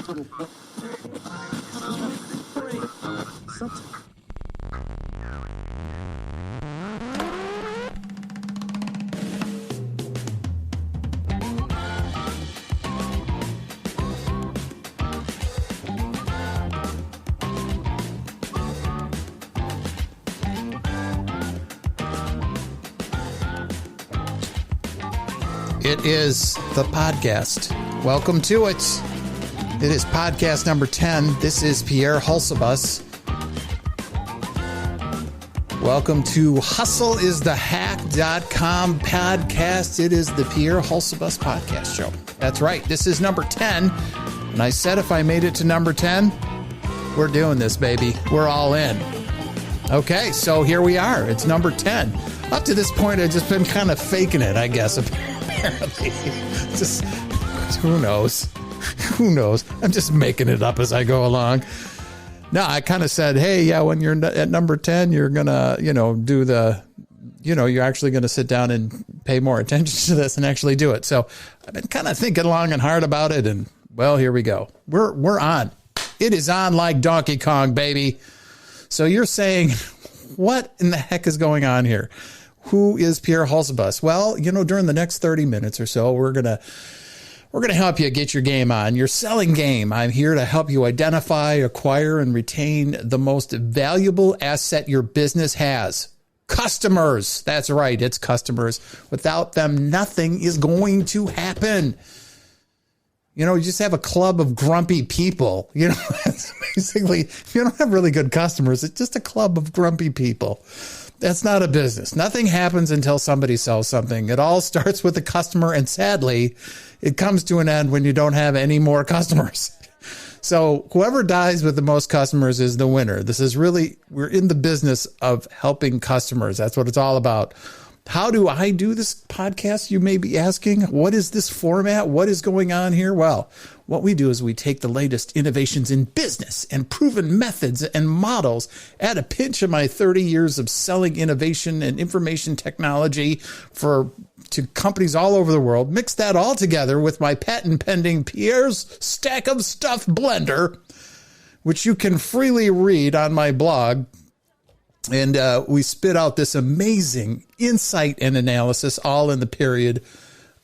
It is the podcast. Welcome to it. It is podcast number 10. This is Pierre Hulsebus. Welcome to hustleisthehack.com podcast. It is the Pierre Hulsebus podcast show. That's right. This is number 10. And I said if I made it to number 10, we're doing this, baby. We're all in. Okay, so here we are. It's number 10. Up to this point, I've just been kind of faking it, I guess. Apparently, just who knows? Who knows? I'm just making it up as I go along. No, I kind of said, hey, yeah, when you're at number 10, you're gonna, do the, you're actually gonna sit down and pay more attention to this and actually do it. So I've been kind of thinking long and hard about it, and well, here we go. We're on. It is on like Donkey Kong, baby. So you're saying, what in the heck is going on here? Who is Pierre Hulsebus? Well, during the next 30 minutes or so, we're going to help you get your game on, your selling game. I'm here to help you identify, acquire, and retain the most valuable asset your business has. Customers. That's right. It's customers. Without them, nothing is going to happen. You just have a club of grumpy people. That's basically, if you don't have really good customers, it's just a club of grumpy people. That's not a business. Nothing happens until somebody sells something. It all starts with the customer, and sadly, it comes to an end when you don't have any more customers. So whoever dies with the most customers is the winner. We're in the business of helping customers. That's what it's all about. How do I do this podcast? You may be asking, what is this format? What is going on here? Well, what we do is we take the latest innovations in business and proven methods and models, add a pinch of my 30 years of selling innovation and information technology to companies all over the world, mix that all together with my patent pending Pierre's Stack of Stuff blender, which you can freely read on my blog. And we spit out this amazing insight and analysis all in the period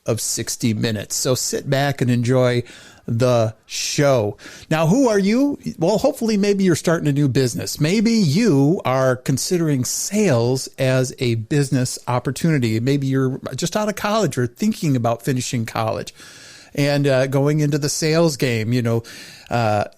of 60 minutes. So sit back and enjoy the show. Now, who are you? Well, hopefully, maybe you're starting a new business. Maybe you are considering sales as a business opportunity. Maybe you're just out of college or thinking about finishing college and going into the sales game,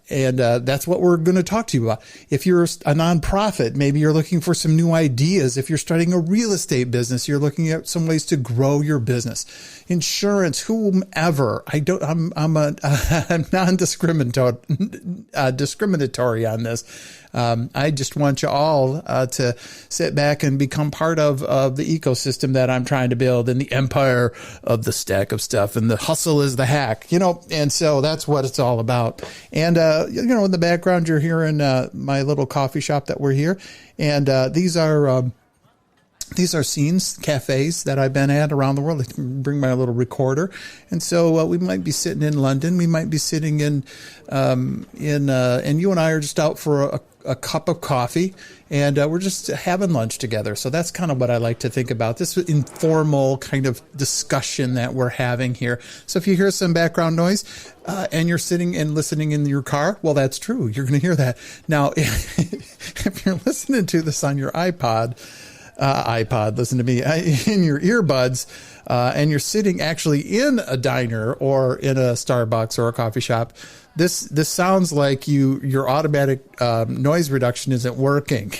and that's what we're going to talk to you about. If you're a nonprofit, maybe you're looking for some new ideas. If you're starting a real estate business, you're looking at some ways to grow your business. Insurance, whomever. I'm non-discriminatory on this. I just want you all to sit back and become part of the ecosystem that I'm trying to build and the empire of the stack of stuff. And the hustle is the hack, and so that's what it's all about. And, in the background, you're hearing my little coffee shop that we're here. And these are scenes, cafes that I've been at around the world. I can bring my little recorder. And so we might be sitting in London. We might be sitting and you and I are just out for a cup of coffee, and we're just having lunch together. So that's kind of what I like to think about, this informal kind of discussion that we're having here. So if you hear some background noise and you're sitting and listening in your car, well, that's true. You're going to hear that. Now, if you're listening to this on your iPod, listen to me, in your earbuds, and you're sitting actually in a diner or in a Starbucks or a coffee shop, this sounds like your automatic noise reduction isn't working.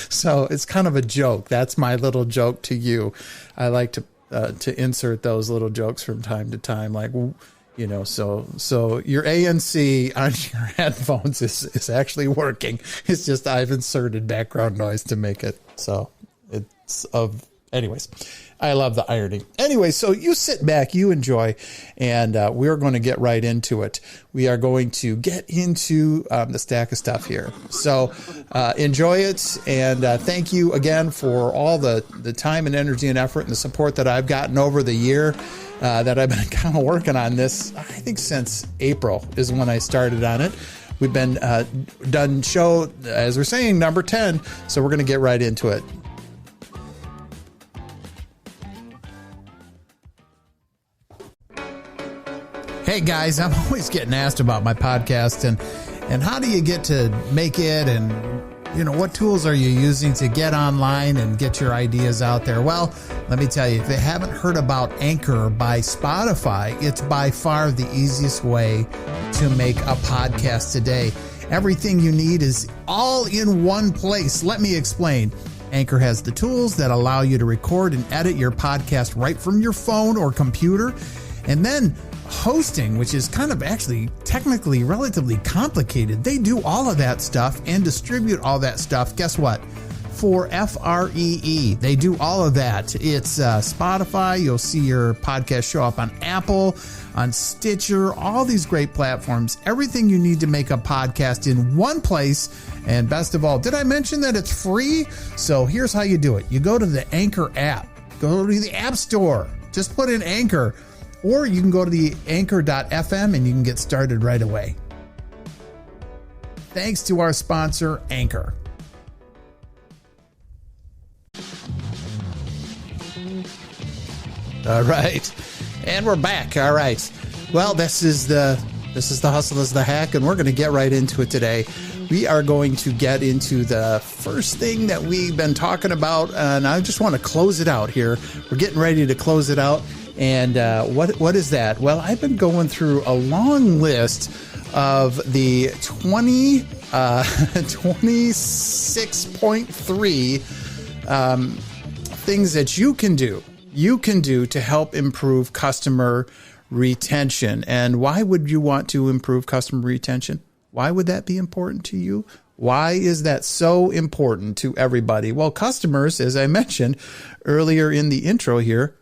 So it's kind of a joke. That's my little joke to you. I like to insert those little jokes from time to time, like, so your ANC on your headphones is actually working. It's just I've inserted background noise to make it so it's anyways. I love the irony. Anyway, so you sit back, you enjoy, and we're going to get right into it. We are going to get into the stack of stuff here. So enjoy it, and thank you again for all the time and energy and effort and the support that I've gotten over the year. that I've been kind of working on this, I think since April is when I started on it. We've been done show, as we're saying, number 10. So we're going to get right into it. Hey guys, I'm always getting asked about my podcast and how do you get to make it, and what tools are you using to get online and get your ideas out there? Well, let me tell you, if you haven't heard about Anchor by Spotify, it's by far the easiest way to make a podcast today. Everything you need is all in one place. Let me explain. Anchor has the tools that allow you to record and edit your podcast right from your phone or computer. And then hosting, which is kind of actually technically relatively complicated. They do all of that stuff and distribute all that stuff. Guess what? For free. They do all of that. It's Spotify. You'll see your podcast show up on Apple, on Stitcher, all these great platforms. Everything you need to make a podcast in one place. And best of all, did I mention that it's free? So here's how you do it. You go to the Anchor app. Go to the App Store. Just put in Anchor. Or you can go to the anchor.fm and you can get started right away. Thanks to our sponsor, Anchor. All right. And we're back. All right. Well, this is the Hustle is the Hack, and we're going to get right into it today. We are going to get into the first thing that we've been talking about, and I just want to close it out here. We're getting ready to close it out. And what is that? Well, I've been going through a long list of the 26.3 things that you can do to help improve customer retention. And why would you want to improve customer retention? Why would that be important to you? Why is that so important to everybody? Well, customers, as I mentioned earlier in the intro here,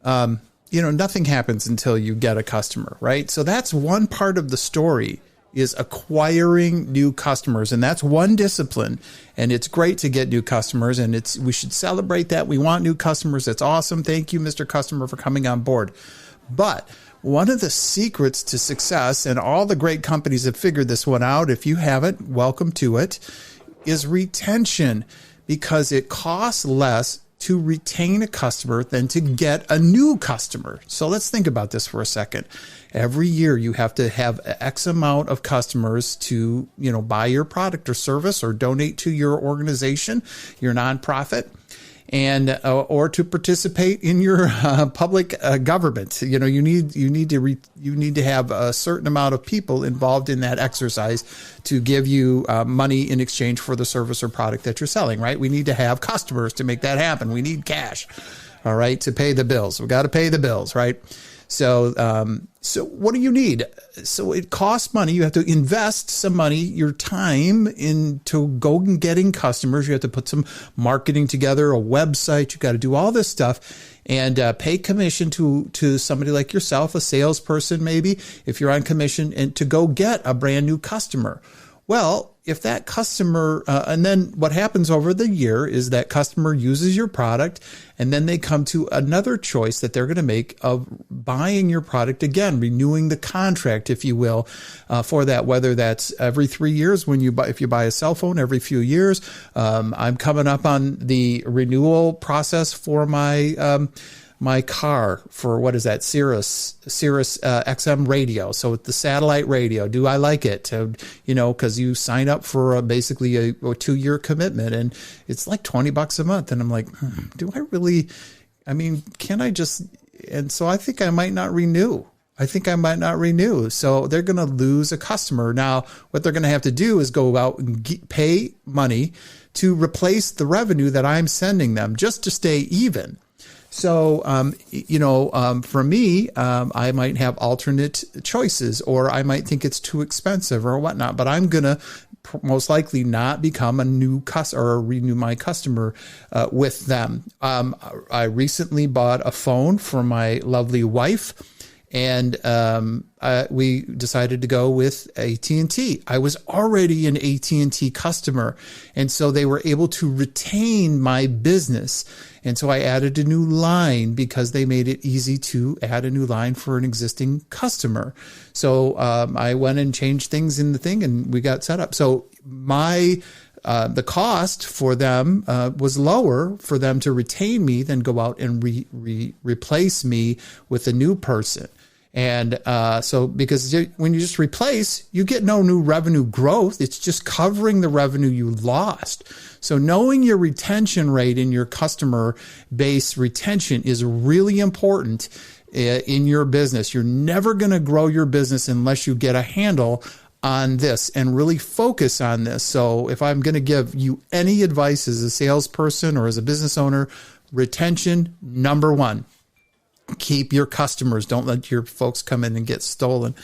nothing happens until you get a customer, right? So that's one part of the story, is acquiring new customers. And that's one discipline. And it's great to get new customers, and we should celebrate that. We want new customers. That's awesome. Thank you, Mr. Customer, for coming on board. But one of the secrets to success, and all the great companies have figured this one out, if you haven't, welcome to it, is retention, because it costs less to retain a customer than to get a new customer. So let's think about this for a second. Every year you have to have X amount of customers to, buy your product or service or donate to your organization, your nonprofit, and or to participate in your public government. You need to have a certain amount of people involved in that exercise to give you money in exchange for the service or product that you're selling, right? We need to have customers to make that happen. We need cash, all right, to pay the bills. We got to pay the bills, right? So what do you need? So it costs money. You have to invest some money, your time, into go and getting customers. You have to put some marketing together, a website. You got to do all this stuff, and pay commission to somebody like yourself, a salesperson maybe, if you're on commission, and to go get a brand new customer. Well, if that customer, and then what happens over the year is that customer uses your product, and then they come to another choice that they're going to make of buying your product again, renewing the contract, if you will, for that, whether that's every 3 years if you buy a cell phone, every few years. I'm coming up on the renewal process for my car for, what is that, Sirius XM radio. So the satellite radio, do I like it? Because you sign up for basically a 2-year commitment, and it's like $20 a month. And I'm like, do I really, can I just, and so I think I might not renew. So they're going to lose a customer. Now, what they're going to have to do is go out and pay money to replace the revenue that I'm sending them just to stay even. So, for me, I might have alternate choices, or I might think it's too expensive or whatnot, but I'm going to most likely not become a new customer or renew my customer with them. I recently bought a phone for my lovely wife, And we decided to go with AT&T. I was already an AT&T customer, and so they were able to retain my business. And so I added a new line because they made it easy to add a new line for an existing customer. So I went and changed things in the thing, and we got set up. So the cost for them was lower for them to retain me than go out and replace me with a new person. And so because when you just replace, you get no new revenue growth. It's just covering the revenue you lost. So knowing your retention rate in your customer base retention is really important in your business. You're never going to grow your business unless you get a handle on this and really focus on this. So if I'm going to give you any advice as a salesperson or as a business owner, retention, number one. Keep your customers. Don't let your folks come in and get stolen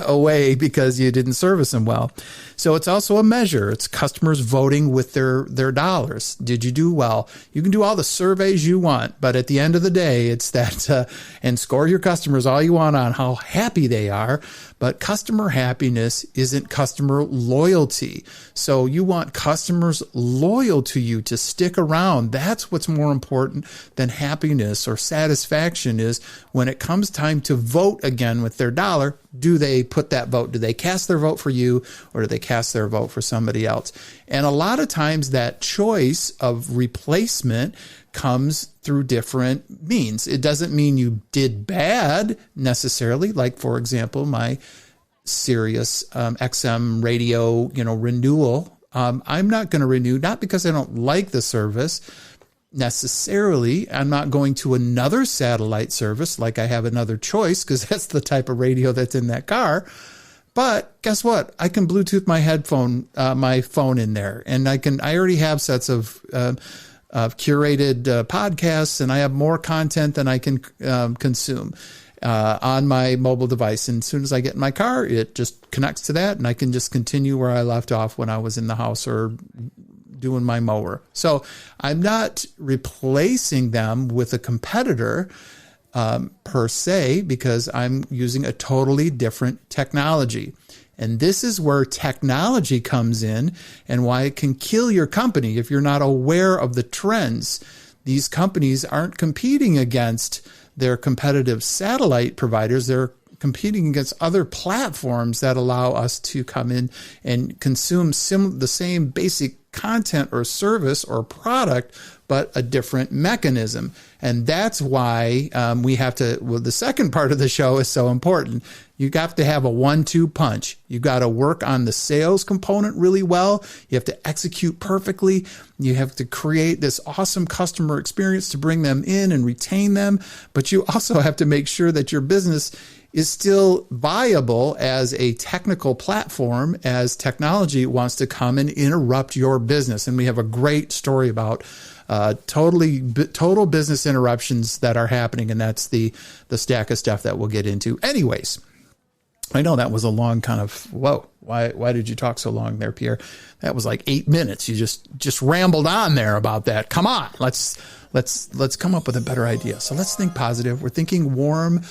away because you didn't service them well. So it's also a measure. It's customers voting with their dollars. Did you do well? You can do all the surveys you want, but at the end of the day, it's that, and score your customers all you want on how happy they are. But customer happiness isn't customer loyalty. So you want customers loyal to you to stick around. That's what's more important than happiness or satisfaction is when it comes time to vote again with their dollar. Do they put that vote? Do they cast their vote for you or do they cast their vote for somebody else? And a lot of times that choice of replacement comes through different means. It doesn't mean you did bad necessarily. Like, for example, my Sirius XM radio, renewal. I'm not going to renew, not because I don't like the service necessarily. I'm not going to another satellite service like I have another choice because that's the type of radio that's in that car. But guess what? I can Bluetooth my phone in there, and I already have sets of curated podcasts, and I have more content than I can consume on my mobile device. And as soon as I get in my car, it just connects to that, and I can just continue where I left off when I was in the house or doing my mower. So I'm not replacing them with a competitor per se, because I'm using a totally different technology. And this is where technology comes in and why it can kill your company if you're not aware of the trends. These companies aren't competing against their competitive satellite providers. They're competing against other platforms that allow us to come in and consume the same basic content or service or product, but a different mechanism. And that's why we have to, the second part of the show is so important. You have to have a 1-2 punch. You got to work on the sales component really well. You have to execute perfectly. You have to create this awesome customer experience to bring them in and retain them. But you also have to make sure that your business is still viable as a technical platform as technology wants to come and interrupt your business. And we have a great story about total business interruptions that are happening. And that's the stack of stuff that we'll get into. Anyways, I know that was a long kind of, whoa, why did you talk so long there, Pierre? That was like 8 minutes. You just rambled on there about that. Come on, let's come up with a better idea. So let's think positive. We're thinking warm,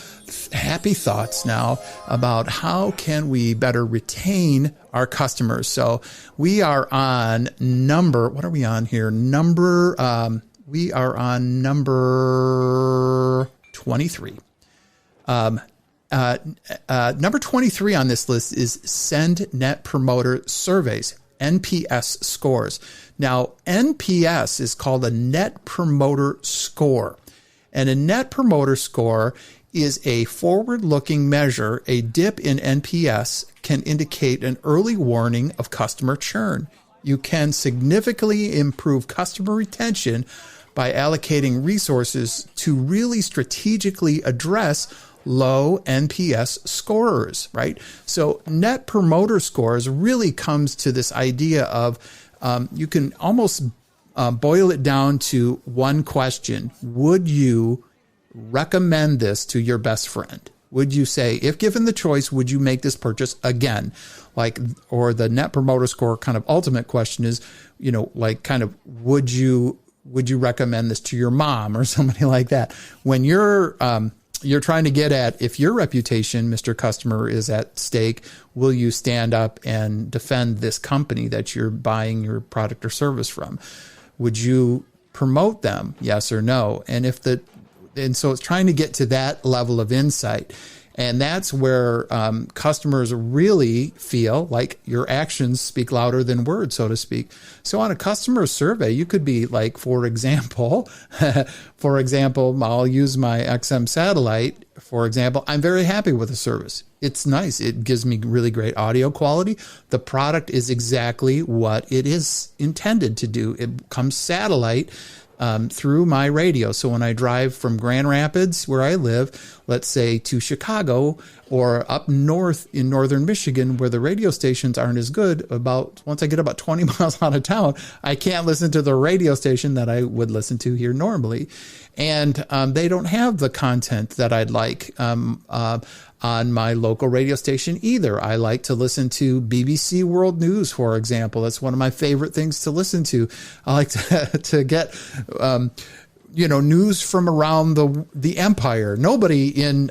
happy thoughts now about how can we better retain our customers. So we are on what are we on here? We are on number 23. Number 23 on this list is Send Net Promoter Surveys, NPS scores. Now, NPS is called a Net Promoter Score. And a Net Promoter Score is a forward-looking measure. A dip in NPS can indicate an early warning of customer churn. You can significantly improve customer retention by allocating resources to really strategically address low NPS scorers, right? So Net Promoter Scores really comes to this idea of you can almost boil it down to one question. Would you recommend this to your best friend? Would you say, if given the choice, would you make this purchase again? Or the Net Promoter Score kind of ultimate question is, would you recommend this to your mom or somebody like that? When you're you're trying to get at, if your reputation, Mr. Customer, is at stake, will you stand up and defend this company that you're buying your product or service from? Would you promote them? Yes or no? And so it's trying to get to that level of insight. And that's where customers really feel like your actions speak louder than words, so to speak. So on a customer survey, you could be like, for example, I'll use my XM satellite. For example, I'm very happy with the service. It's nice. It gives me really great audio quality. The product is exactly what it is intended to do. It comes satellite through my radio. So when I drive from Grand Rapids, where I live, let's say to Chicago, or up north in northern Michigan, where the radio stations aren't as good, once I get about 20 miles out of town, I can't listen to the radio station that I would listen to here normally. And they don't have the content that I'd like on my local radio station either. I like to listen to BBC World News, for example. That's one of my favorite things to listen to. I like to get news from around the empire. Nobody in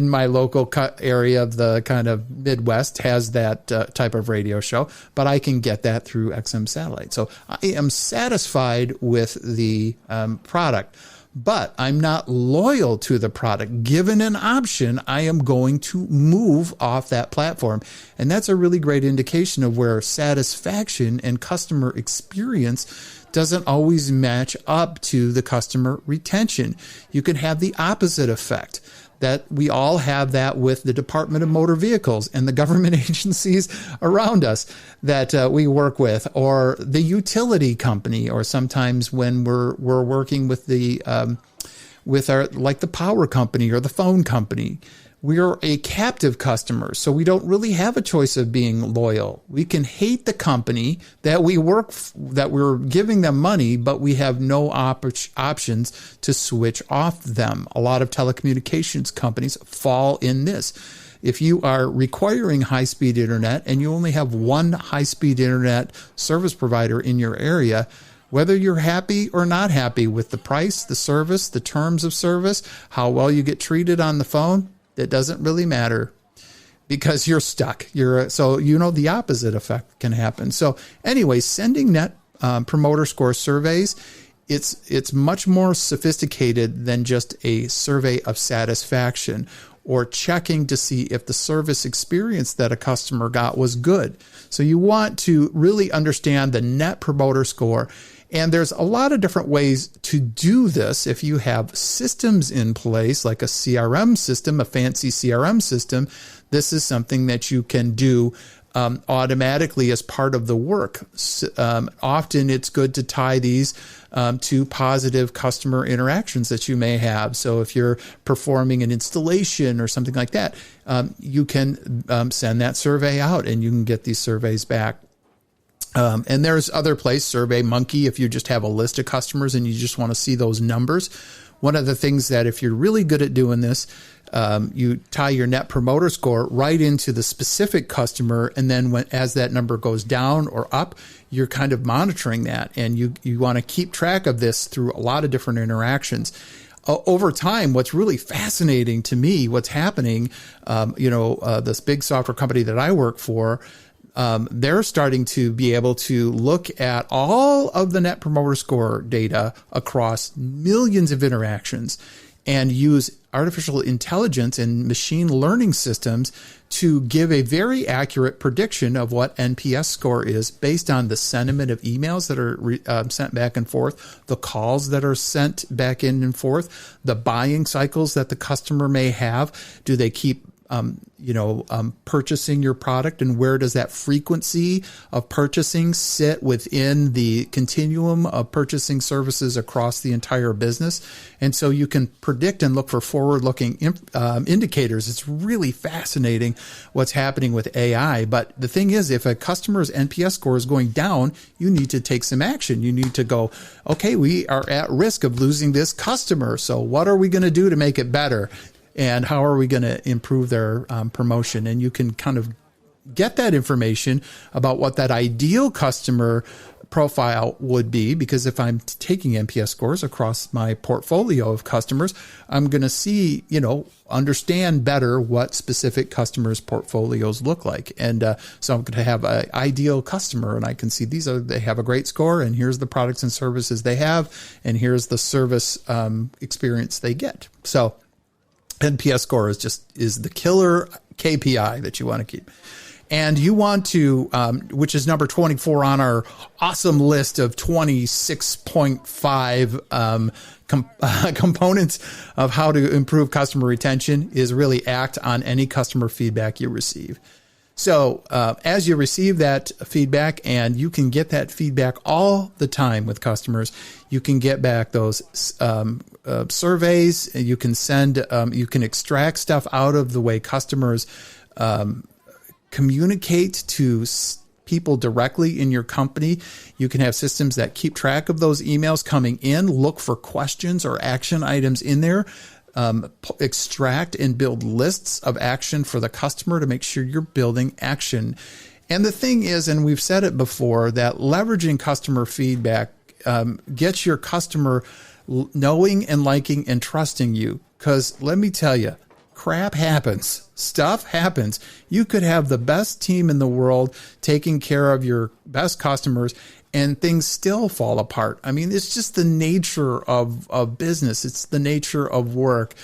my local area of the kind of Midwest has that type of radio show, but I can get that through XM satellite. So I am satisfied with the product, but I'm not loyal to the product. Given an option, I am going to move off that platform. And that's a really great indication of where satisfaction and customer experience doesn't always match up to the customer retention. You can have the opposite effect. That we all have that with the Department of Motor Vehicles and the government agencies around us that we work with, or the utility company, or sometimes when we're working with like the power company or the phone company. We're a captive customer, so we don't really have a choice of being loyal. We can hate the company that we're giving them money, but we have no options to switch off them. A lot of telecommunications companies fall in this. If you are requiring high-speed internet and you only have one high-speed internet service provider in your area, whether you're happy or not happy with the price, the service, the terms of service, how well you get treated on the phone, that doesn't really matter, because you're stuck. The opposite effect can happen. So anyway, sending Net Promoter Score surveys, it's much more sophisticated than just a survey of satisfaction or checking to see if the service experience that a customer got was good. So you want to really understand the Net Promoter Score. And there's a lot of different ways to do this. If you have systems in place, like a CRM system, a fancy CRM system, this is something that you can do automatically as part of the work. Often it's good to tie these to positive customer interactions that you may have. So if you're performing an installation or something like that, you can send that survey out and you can get these surveys back. And there's other places, SurveyMonkey, if you just have a list of customers and you just want to see those numbers. One of the things that if you're really good at doing this, you tie your Net Promoter Score right into the specific customer. And then as that number goes down or up, you're kind of monitoring that. And you want to keep track of this through a lot of different interactions. Over time, what's really fascinating to me, what's happening, this big software company that I work for, they're starting to be able to look at all of the Net Promoter Score data across millions of interactions and use artificial intelligence and machine learning systems to give a very accurate prediction of what NPS score is based on the sentiment of emails that are sent back and forth, the calls that are sent back in and forth, the buying cycles that the customer may have. Do they keep purchasing your product, and where does that frequency of purchasing sit within the continuum of purchasing services across the entire business? And so you can predict and look for forward-looking indicators. It's really fascinating what's happening with AI. But the thing is, if a customer's NPS score is going down, you need to take some action. You need to go, okay, we are at risk of losing this customer. So what are we going to do to make it better? And how are we going to improve their promotion? And you can kind of get that information about what that ideal customer profile would be, because if I'm taking NPS scores across my portfolio of customers, I'm going to see, understand better what specific customers' portfolios look like. And so I'm going to have an ideal customer, and I can see they have a great score, and here's the products and services they have, and here's the service experience they get. So NPS score is the killer KPI that you want to keep. And you want to, which is number 24 on our awesome list of 26.5 components of how to improve customer retention, is really act on any customer feedback you receive. So as you receive that feedback, and you can get that feedback all the time with customers, you can get back those surveys, and you can you can extract stuff out of the way customers communicate to people directly in your company. You can have systems that keep track of those emails coming in, look for questions or action items in there, extract and build lists of action for the customer to make sure you're building action. And the thing is, and we've said it before, that leveraging customer feedback gets your customer knowing and liking and trusting you. Because let me tell you, crap happens. Stuff happens. You could have the best team in the world taking care of your best customers, and things still fall apart. I mean, it's just the nature of business. It's the nature of work.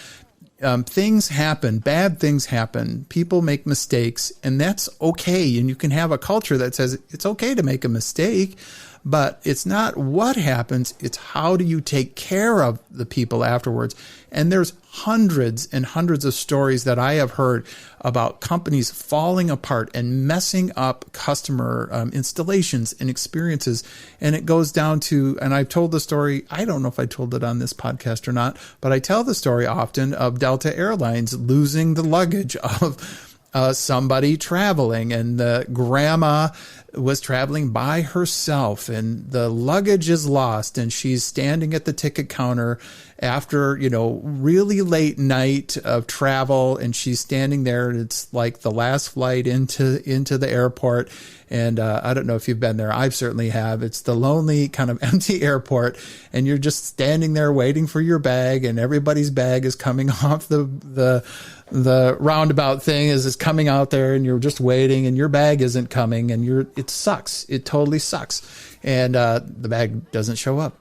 Things happen. Bad things happen. People make mistakes, and that's okay. And you can have a culture that says it's okay to make a mistake, but it's not what happens. It's how do you take care of the people afterwards. And there's hundreds and hundreds of stories that I have heard about companies falling apart and messing up customer installations and experiences. And it goes down to, and I've told the story, I don't know if I told it on this podcast or not, but I tell the story often of Delta Airlines losing the luggage of somebody traveling, and the grandma was traveling by herself, and the luggage is lost, and she's standing at the ticket counter after, really late night of travel, and she's standing there, and it's like the last flight into the airport. And I don't know if you've been there. I certainly have. It's the lonely kind of empty airport, and you're just standing there waiting for your bag, and everybody's bag is coming off the roundabout thing is coming out there, and you're just waiting, and your bag isn't coming, and it sucks. It totally sucks. And the bag doesn't show up.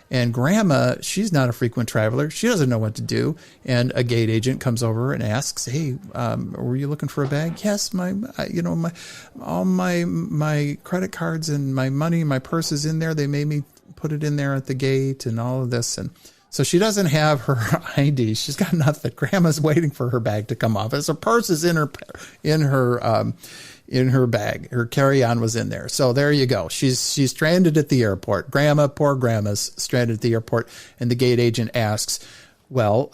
And grandma, she's not a frequent traveler. She doesn't know what to do. And a gate agent comes over and asks, "Hey, were you looking for a bag?" "Yes, all my credit cards and my money, my purse is in there. They made me put it in there at the gate and all of this." And so she doesn't have her ID. She's got nothing. Grandma's waiting for her bag to come off. As her purse is in her bag. Her carry-on was in there. So there you go. She's stranded at the airport. Poor grandma's stranded at the airport. And the gate agent asks, "Well,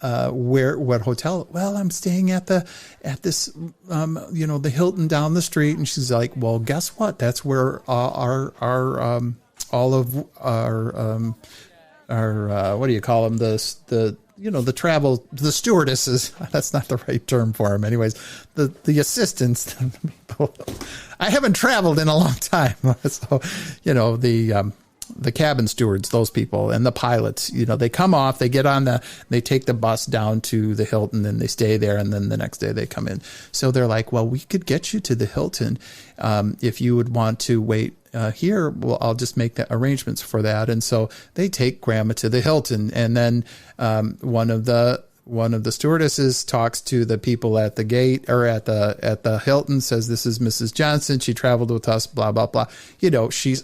what hotel?" "Well, I'm staying at this, the Hilton down the street." And she's like, "Well, guess what? That's where our what do you call them? The stewardesses." That's not the right term for them. Anyways, the assistants. I haven't traveled in a long time. So, the cabin stewards, those people, and the pilots, they come off, they get on they take the bus down to the Hilton, and they stay there. And then the next day they come in. So they're like, "Well, we could get you to the Hilton. If you would want to wait here, well, I'll just make the arrangements for that." And so they take grandma to the Hilton, and then one of the stewardesses talks to the people at the gate or at the Hilton, says, "This is Mrs. Johnson. She traveled with us, blah, blah, blah." She's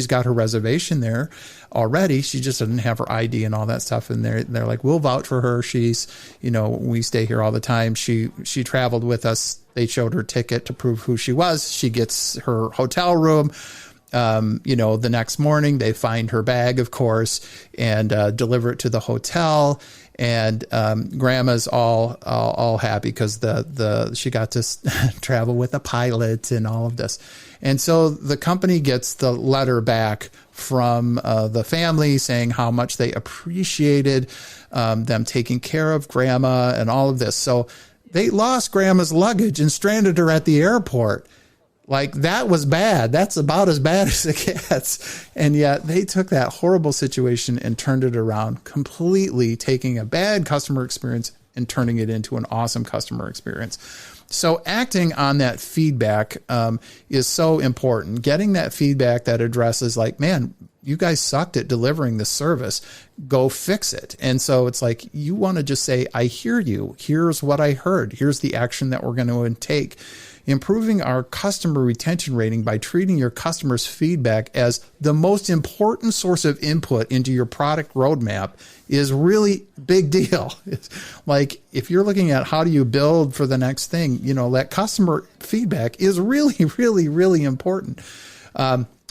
got her reservation there already. She just doesn't have her ID and all that stuff. And they're like, "We'll vouch for her. She's, we stay here all the time. She traveled with us." They showed her ticket to prove who she was. She gets her hotel room. The next morning they find her bag, of course, and deliver it to the hotel. And grandma's all happy because she got to travel with a pilot and all of this. And so the company gets the letter back from the family saying how much they appreciated them taking care of grandma and all of this. So they lost grandma's luggage and stranded her at the airport. Like, that was bad. That's about as bad as it gets. And yet they took that horrible situation and turned it around, completely taking a bad customer experience and turning it into an awesome customer experience. So acting on that feedback is so important. Getting that feedback that addresses like, man, you guys sucked at delivering the service. Go fix it. And so it's like, you want to just say, I hear you. Here's what I heard. Here's the action that we're going to take. Improving our customer retention rating by treating your customers' feedback as the most important source of input into your product roadmap is really big deal. It's like, if you're looking at how do you build for the next thing, that customer feedback is really, really, really important.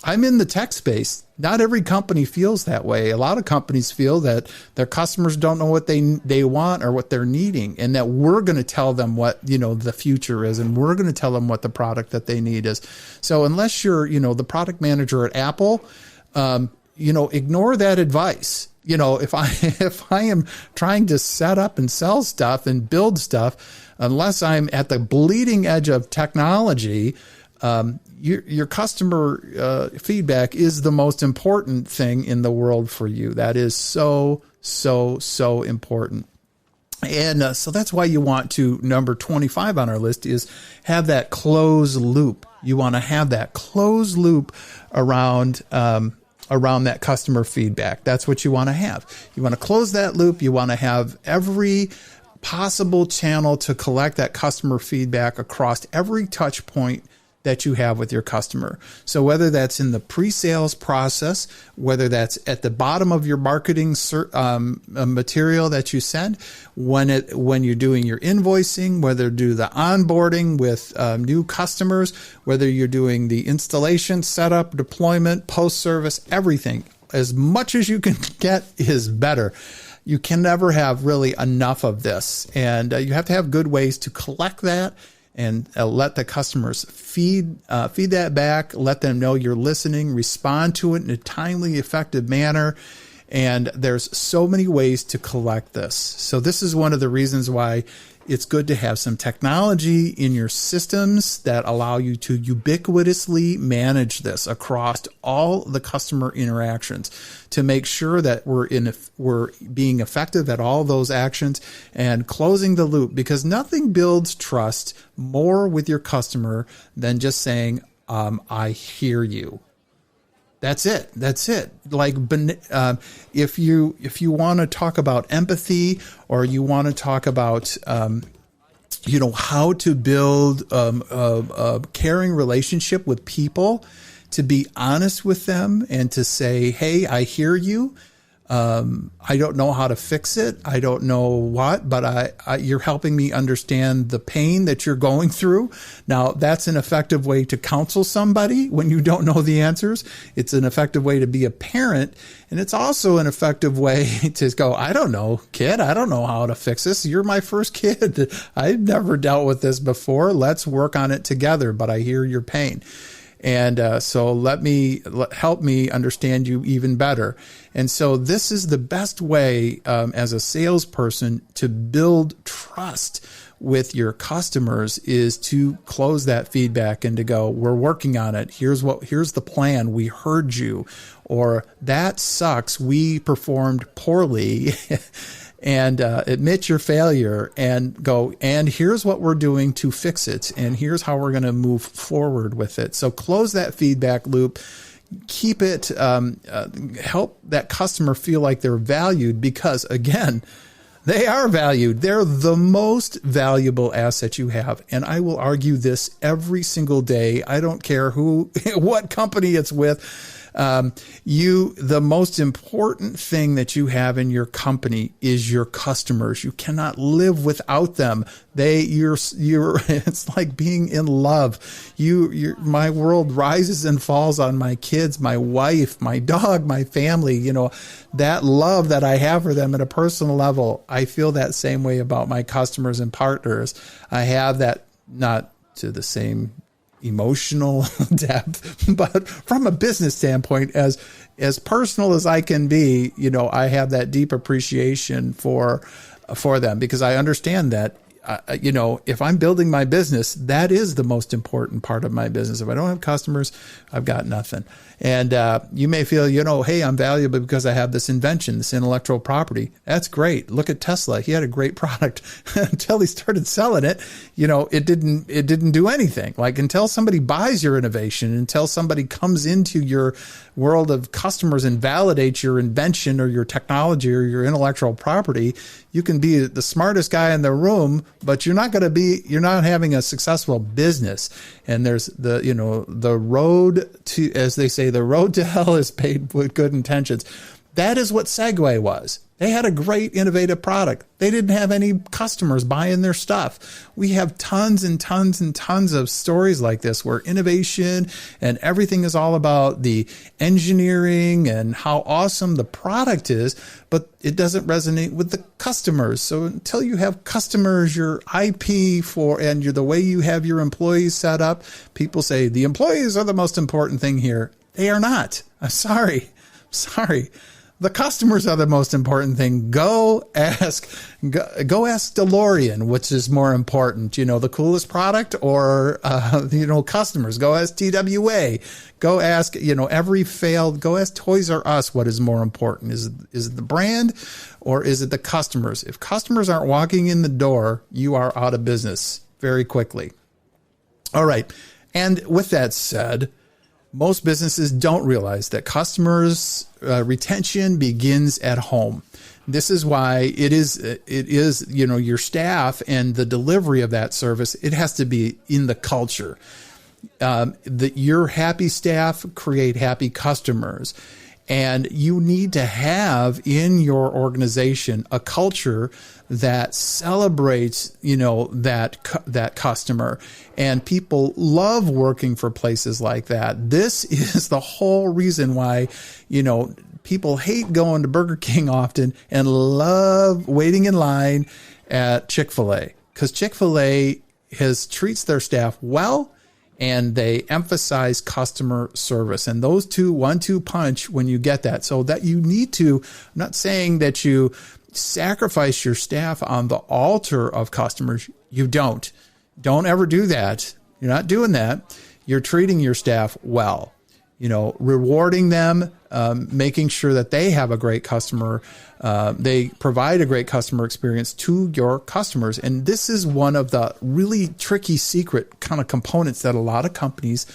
I'm in the tech space. Not every company feels that way. A lot of companies feel that their customers don't know what they want or what they're needing, and that we're going to tell them what, the future is, and we're going to tell them what the product that they need is. So unless you're, the product manager at Apple, ignore that advice. If I am trying to set up and sell stuff and build stuff, unless I'm at the bleeding edge of technology, your customer feedback is the most important thing in the world for you. That is so, so, so important. And so that's why you want to, number 25 on our list is have that closed loop. You want to have that closed loop around that customer feedback. That's what you want to have. You want to close that loop. You want to have every possible channel to collect that customer feedback across every touch point that you have with your customer. So whether that's in the pre-sales process, whether that's at the bottom of your marketing material that you send, when you're doing your invoicing, whether you do the onboarding with new customers, whether you're doing the installation, setup, deployment, post-service, everything, as much as you can get is better. You can never have really enough of this. And you have to have good ways to collect that and let the customers feed that back, let them know you're listening, respond to it in a timely, effective manner. And there's so many ways to collect this. So this is one of the reasons why it's good to have some technology in your systems that allow you to ubiquitously manage this across all the customer interactions to make sure that we're being effective at all those actions and closing the loop, because nothing builds trust more with your customer than just saying, I hear you. That's it. That's it. Like, if you want to talk about empathy, or you want to talk about, how to build a caring relationship with people, to be honest with them and to say, hey, I hear you. I don't know how to fix it. I don't know what, but you're helping me understand the pain that you're going through. Now, that's an effective way to counsel somebody when you don't know the answers. It's an effective way to be a parent. And it's also an effective way to go, I don't know, kid. I don't know how to fix this. You're my first kid. I've never dealt with this before. Let's work on it together, but I hear your pain. And so help me understand you even better. And so this is the best way as a salesperson to build trust with your customers, is to close that feedback and to go, we're working on it. Here's the plan. We heard you. Or that sucks. We performed poorly. And admit your failure and go, and here's what we're doing to fix it. And here's how we're going to move forward with it. So close that feedback loop, keep it, help that customer feel like they're valued, because again, they are valued. They're the most valuable asset you have. And I will argue this every single day. I don't care what company it's with. The most important thing that you have in your company is your customers. You cannot live without them. It's like being in love. My world rises and falls on my kids, my wife, my dog, my family. That love that I have for them at a personal level, I feel that same way about my customers and partners. I have that, not to the same emotional depth, but from a business standpoint, as personal as I can be, I have that deep appreciation for them, because I understand that if I'm building my business, that is the most important part of my business. If I don't have customers, I've got nothing. And you may feel, hey, I'm valuable because I have this invention, this intellectual property. That's great. Look at Tesla. He had a great product until he started selling it. It didn't do anything. Like until somebody buys your innovation, until somebody comes into your world of customers and validates your invention or your technology or your intellectual property, you can be the smartest guy in the room, but you're not having a successful business. And there's the road to, as they say, the road to hell is paved with good intentions. That is what Segway was. They had a great innovative product. They didn't have any customers buying their stuff. We have tons and tons and tons of stories like this where innovation and everything is all about the engineering and how awesome the product is, but it doesn't resonate with the customers. So until you have customers, your IP and the way you have your employees set up, people say the employees are the most important thing here. They are not. I'm sorry. The customers are the most important thing. Go ask DeLorean, which is more important, the coolest product or, customers. Go ask TWA. Go ask, go ask Toys R Us what is more important. Is it the brand or is it the customers? If customers aren't walking in the door, you are out of business very quickly. All right. And with that said, most businesses don't realize that customers' retention begins at home. This is why it is your staff and the delivery of that service. It has to be in the culture. Your happy staff create happy customers, and you need to have in your organization a culture that celebrates, that customer, and people love working for places like that. This is the whole reason why, people hate going to Burger King often and love waiting in line at Chick-fil-A, because Chick-fil-A treats their staff well, and they emphasize customer service. And those two, 1-2 punch when you get that. So that you need to, I'm not saying that you sacrifice your staff on the altar of customers. You don't ever do that. You're not doing that. You're treating your staff well, rewarding them, making sure that they have a great customer. They provide a great customer experience to your customers. And this is one of the really tricky secret kind of components that a lot of companies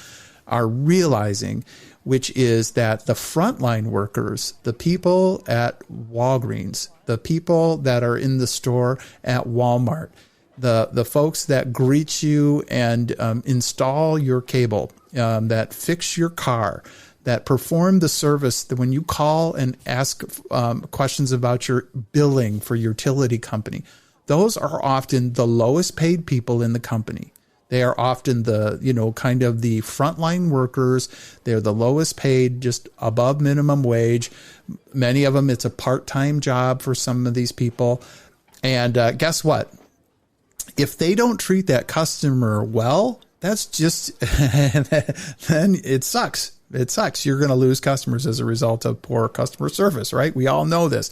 are realizing, which is that the frontline workers, the people at Walgreens, the people that are in the store at Walmart, the folks that greet you and install your cable, that fix your car, that perform the service that when you call and ask questions about your billing for your utility company, those are often the lowest paid people in the company. They are often the, kind of the frontline workers. They're the lowest paid, just above minimum wage. Many of them, it's a part-time job for some of these people. And guess what? If they don't treat that customer well, that's just, then it sucks. It sucks. You're going to lose customers as a result of poor customer service, right? We all know this.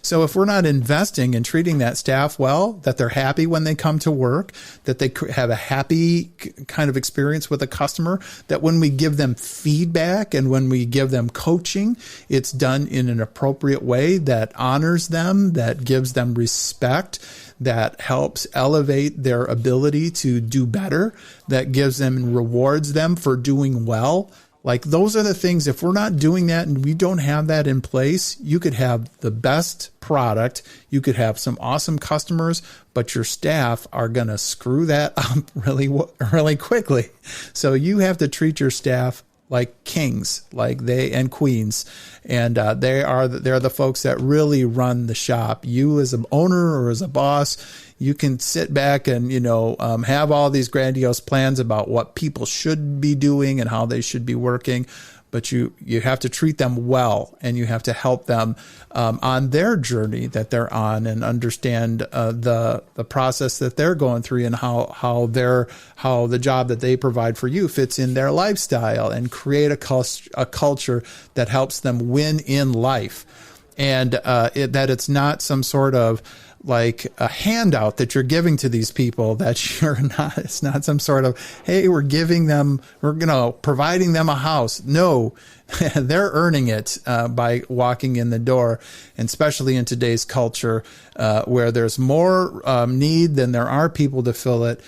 So if we're not investing in treating that staff well, that they're happy when they come to work, that they have a happy kind of experience with a customer, that when we give them feedback and when we give them coaching, it's done in an appropriate way that honors them, that gives them respect, that helps elevate their ability to do better, that gives them and rewards them for doing well. Like those are the things, if we're not doing that and we don't have that in place, you could have the best product, you could have some awesome customers, but your staff are going to screw that up really quickly. So you have to treat your staff like kings, and queens. And they're the folks that really run the shop. You as an owner or as a boss, you can sit back and, have all these grandiose plans about what people should be doing and how they should be working. But you have to treat them well, and you have to help them on their journey that they're on, and understand the process that they're going through, and how the job that they provide for you fits in their lifestyle, and create a culture that helps them win in life. And that it's not some sort of like a handout that you're giving to these people, that you're not, it's not some sort of, hey, we're providing them a house. No, they're earning it by walking in the door. And especially in today's culture, where there's more need than there are people to fill it.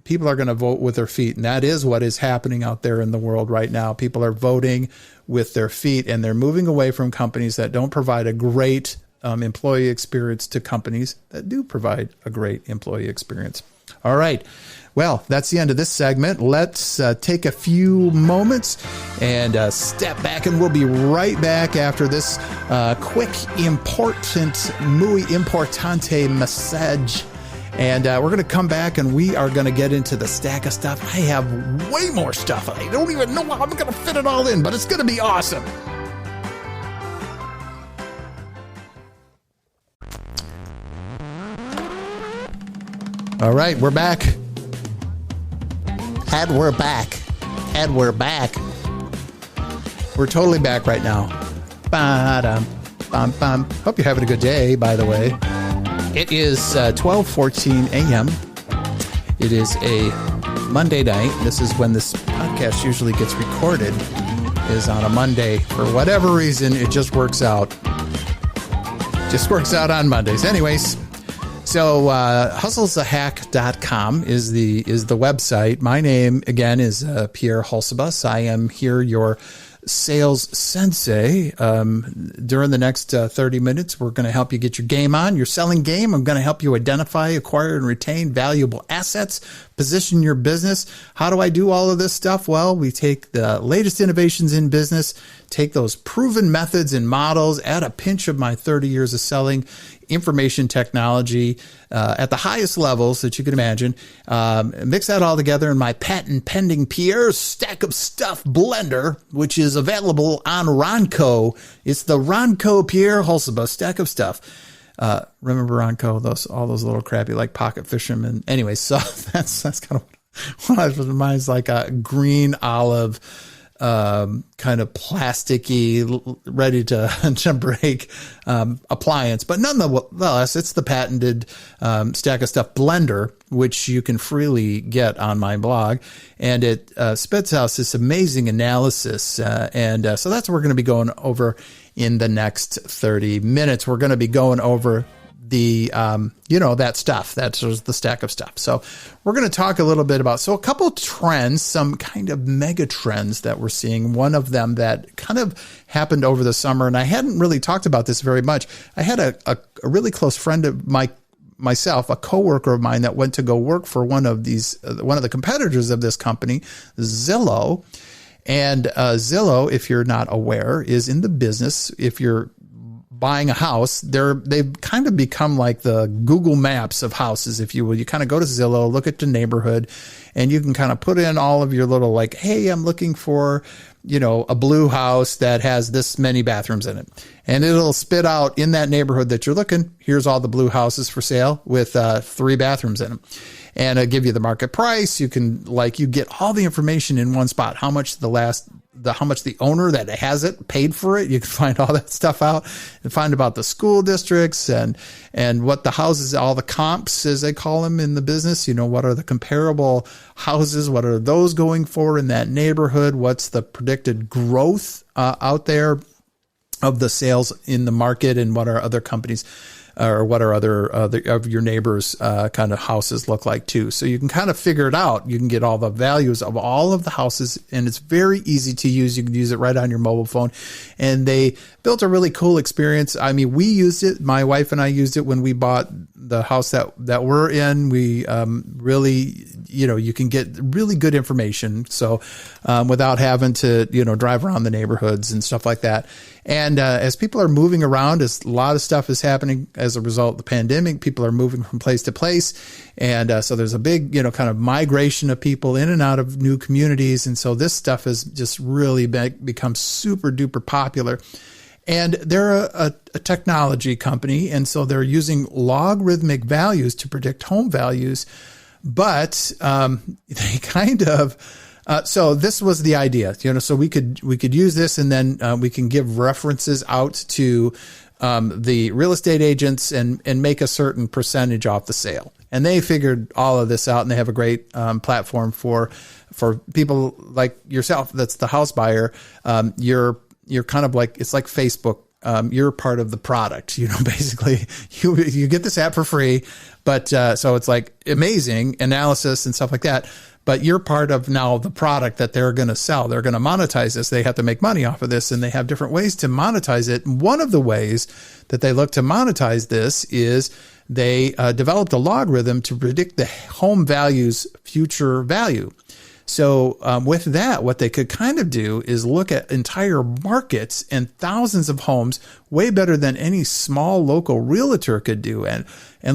People are going to vote with their feet. And that is what is happening out there in the world right now. People are voting with their feet, and they're moving away from companies that don't provide a great employee experience to companies that do provide a great employee experience. All right. Well, that's the end of this segment. Let's take a few moments and step back, and we'll be right back after this quick, important, muy importante message. And we're going to come back, and we are going to get into the stack of stuff. I have way more stuff. I don't even know how I'm going to fit it all in, but it's going to be awesome. All right, we're back. And we're back. We're totally back right now. Ba-dum, hope you're having a good day, by the way. It is 12:14 a.m. It is a Monday night. This is when this podcast usually gets recorded, is on a Monday. For whatever reason, it just works out. Just works out on Mondays. Anyways, so hustlesahack.com is the website. My name, again, is Pierre Hulsebus. I am here, your sales sensei. During the next 30 minutes, we're going to help you get your game on, your selling game. I'm going to help you identify, acquire, and retain valuable assets, position your business. How do I do all of this stuff? Well, we take the latest innovations in business, take those proven methods and models, add a pinch of my 30 years of selling information technology at the highest levels that you can imagine. Mix that all together in my patent pending Pierre Stack of Stuff blender, which is available on Ronco. It's the Ronco Pierre Hulsebus Stack of Stuff. Remember Ronco, all those little crappy like pocket fishermen. Anyway, so that's kind of what reminds, like a green olive kind of plasticky, ready to break appliance. But nonetheless, it's the patented Stack of Stuff blender, which you can freely get on my blog. And it spits out this amazing analysis. And so that's what we're going to be going over in the next 30 minutes. We're going to be going over the, that stuff. That's the stack of stuff. So we're going to talk a little bit about, a couple trends, some kind of mega trends that we're seeing. One of them that kind of happened over the summer, and I hadn't really talked about this very much. I had a really close friend of myself, a coworker of mine, that went to go work for one of the competitors of this company, Zillow. And Zillow, if you're not aware, is in the business, if you're buying a house, they've kind of become like the Google Maps of houses, if you will. You kind of go to Zillow, look at the neighborhood, and you can kind of put in all of your little, like, hey, I'm looking for, a blue house that has this many bathrooms in it. And it'll spit out in that neighborhood that you're looking, here's all the blue houses for sale with 3 bathrooms in them. And it'll give you the market price. You can, you get all the information in one spot. How much how much the owner that has it paid for it. You can find all that stuff out and find about the school districts and what the houses, all the comps, as they call them in the business. What are the comparable houses? What are those going for in that neighborhood? What's the predicted growth out there of the sales in the market, and what are other companies or what are other of your neighbors' kind of houses look like too. So you can kind of figure it out. You can get all the values of all of the houses, and it's very easy to use. You can use it right on your mobile phone. And they built a really cool experience. I mean, we used it. My wife and I used it when we bought the house that we're in. We really, you can get really good information. So without having to, drive around the neighborhoods and stuff like that. And as people are moving around, as a lot of stuff is happening as a result of the pandemic, people are moving from place to place. And so there's a big, kind of migration of people in and out of new communities. And so this stuff has just really become super duper popular. And they're a technology company. And so they're using logarithmic values to predict home values. But they kind of... so this was the idea, so we could use this, and then we can give references out to the real estate agents and make a certain percentage off the sale. And they figured all of this out, and they have a great platform for people like yourself. That's the house buyer. You're kind of like, it's like Facebook. You're part of the product, basically you get this app for free, but, so it's like amazing analysis and stuff like that, but you're part of now the product that they're going to sell. They're going to monetize this. They have to make money off of this, and they have different ways to monetize it. And one of the ways that they look to monetize this is they developed a logarithm to predict the home value's future value. So with that, what they could kind of do is look at entire markets and thousands of homes way better than any small local realtor could do, and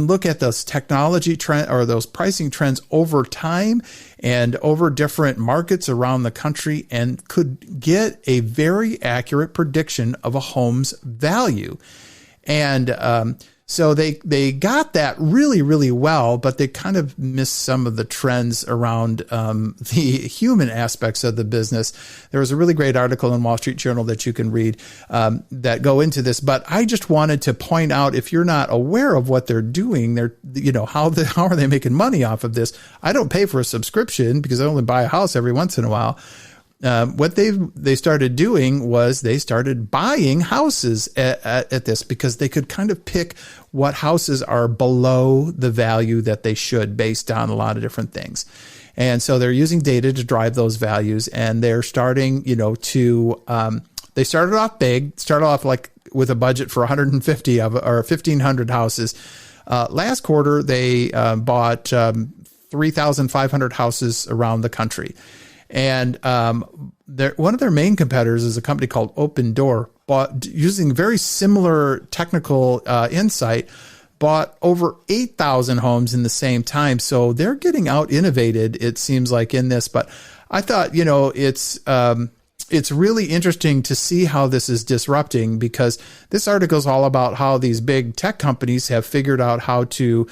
look at those technology trend or those pricing trends over time and over different markets around the country, and could get a very accurate prediction of a home's value. And so they got that really, really well, but they kind of missed some of the trends around the human aspects of the business. There was a really great article in Wall Street Journal that you can read that go into this. But I just wanted to point out, if you're not aware of what they're doing, how are they making money off of this? I don't pay for a subscription because I only buy a house every once in a while. What they started doing was they started buying houses at this, because they could kind of pick what houses are below the value that they should, based on a lot of different things. And so they're using data to drive those values, and they're starting, they started off big, like with a budget for 150 or 1,500 houses. Last quarter, they bought 3,500 houses around the country. And one of their main competitors is a company called Open Door, using very similar technical insight, bought over 8,000 homes in the same time. So they're getting out innovated, it seems like, in this. But I thought, it's really interesting to see how this is disrupting, because this article is all about how these big tech companies have figured out how to,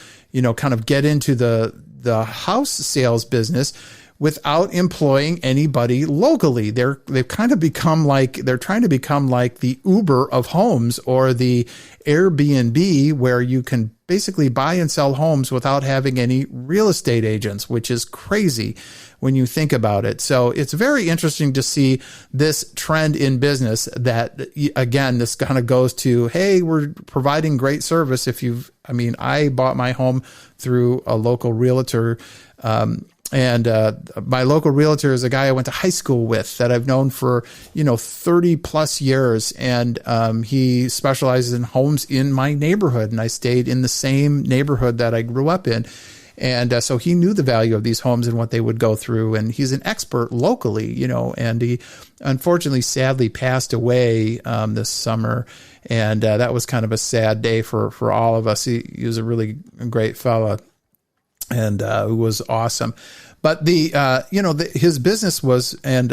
kind of get into the house sales business without employing anybody locally. They've kind of become like, they're trying to become like the Uber of homes, or the Airbnb, where you can basically buy and sell homes without having any real estate agents, which is crazy when you think about it. So it's very interesting to see this trend in business that, again, this kind of goes to, hey, we're providing great service. I bought my home through a local realtor, and my local realtor is a guy I went to high school with that I've known for, 30 plus years. And he specializes in homes in my neighborhood. And I stayed in the same neighborhood that I grew up in. And so he knew the value of these homes and what they would go through. And he's an expert locally, and he unfortunately, sadly passed away this summer. And that was kind of a sad day for all of us. He was a really great fella. And it was awesome. But his business was, and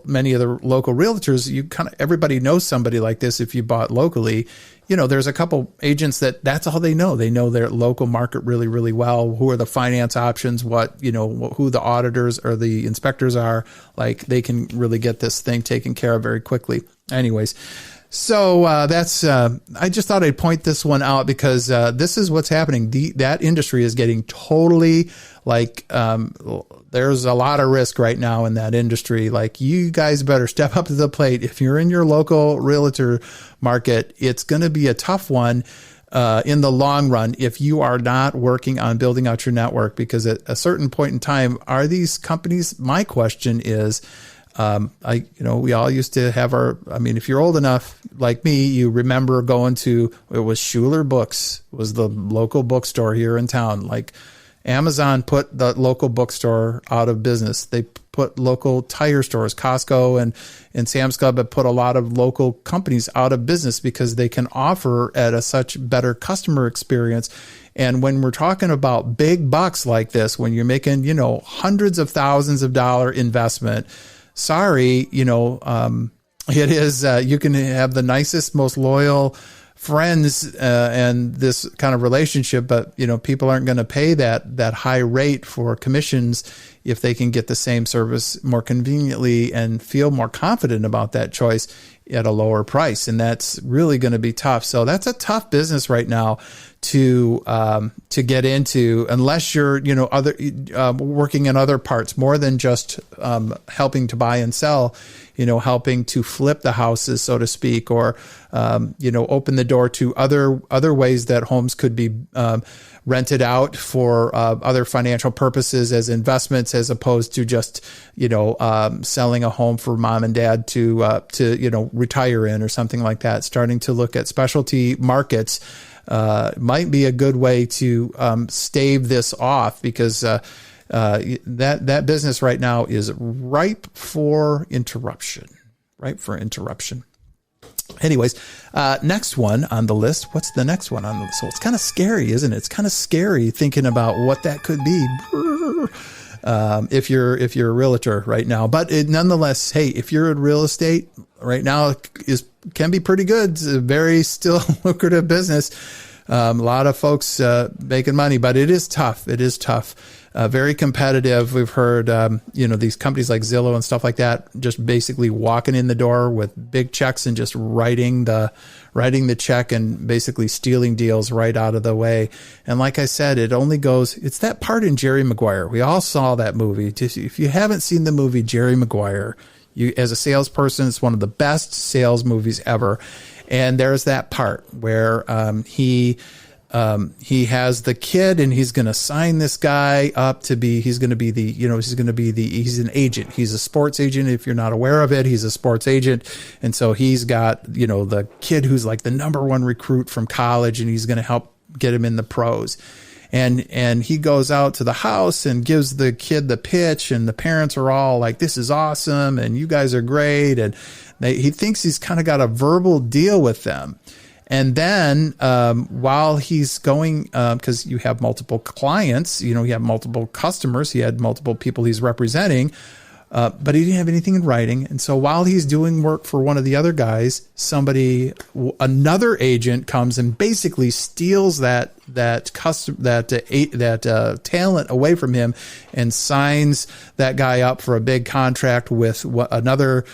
many of the local realtors, everybody knows somebody like this. If you bought locally, there's a couple agents that's all they know. They know their local market really, really well. Who are the finance options? Who the auditors or the inspectors are. Like, they can really get this thing taken care of very quickly. Anyways. So that's. I just thought I'd point this one out, because this is what's happening. That industry is getting totally there's a lot of risk right now in that industry. Like, you guys better step up to the plate. If you're in your local realtor market, it's going to be a tough one in the long run if you are not working on building out your network. Because at a certain point in time, are these companies? My question is. We all used to have if you're old enough like me, you remember going to, it was Schuler Books, was the local bookstore here in town. Like, Amazon put the local bookstore out of business. They put local tire stores, Costco and Sam's Club have put a lot of local companies out of business because they can offer at a such better customer experience. And when we're talking about big bucks like this, when you're making, hundreds of thousands of dollar investment, sorry, it is, you can have the nicest, most loyal friends and this kind of relationship, but, people aren't going to pay that high rate for commissions if they can get the same service more conveniently and feel more confident about that choice at a lower price. And that's really going to be tough. So that's a tough business right now to get into, unless you're, working in other parts more than just helping to buy and sell, helping to flip the houses, so to speak, or, open the door to other ways that homes could be rented out for other financial purposes as investments, as opposed to just, selling a home for mom and dad to retire in or something like that. Starting to look at specialty markets might be a good way to stave this off, because that business right now is ripe for interruption. Anyways, next one on the list. What's the next one on the list? So it's kind of scary, isn't it? It's kind of scary thinking about what that could be. If you're a realtor right now, but nonetheless, hey, if you're in real estate right now, can be pretty good. It's a very still lucrative business. A lot of folks making money, but it is tough. It is tough. Very competitive. We've heard, these companies like Zillow and stuff like that, just basically walking in the door with big checks and just writing the check and basically stealing deals right out of the way. And like I said, it's that part in Jerry Maguire. We all saw that movie. If you haven't seen the movie Jerry Maguire, as a salesperson, it's one of the best sales movies ever. And there's that part where he has the kid, and he's going to sign this guy up to be, he's an agent. He's a sports agent. If you're not aware of it, he's a sports agent. And so he's got, the kid who's like the number one recruit from college, and he's going to help get him in the pros. And he goes out to the house and gives the kid the pitch, and the parents are all like, this is awesome, and you guys are great. And he thinks he's kind of got a verbal deal with them. And then while he's going, because you have multiple clients, you have multiple customers, he had multiple people he's representing, but he didn't have anything in writing. And so while he's doing work for one of the other guys, another agent comes and basically steals that talent away from him and signs that guy up for a big contract with another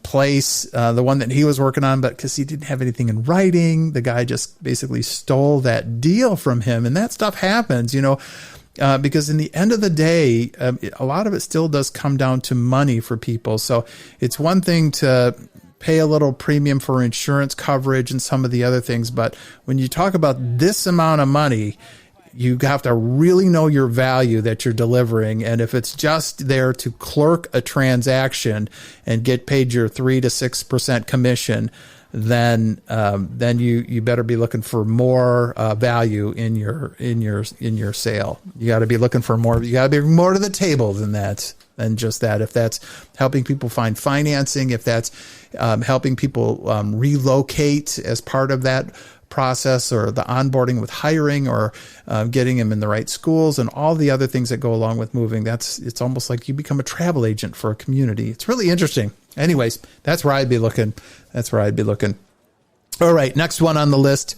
place, the one that he was working on, but because he didn't have anything in writing, the guy just basically stole that deal from him. And that stuff happens, because in the end of the day, a lot of it still does come down to money for people. So it's one thing to pay a little premium for insurance coverage and some of the other things, but when you talk about this amount of money, you have to really know your value that you're delivering. And if it's just there to clerk a transaction and get paid your 3 to 6% commission, then you better be looking for more value in your sale. You got to be looking for more. You got to be more to the table than just that. If that's helping people find financing, if that's helping people relocate as part of that process, or the onboarding with hiring, or getting them in the right schools, and all the other things that go along with moving. It's almost like you become a travel agent for a community. It's really interesting. Anyways, that's where I'd be looking. All right, next one on the list.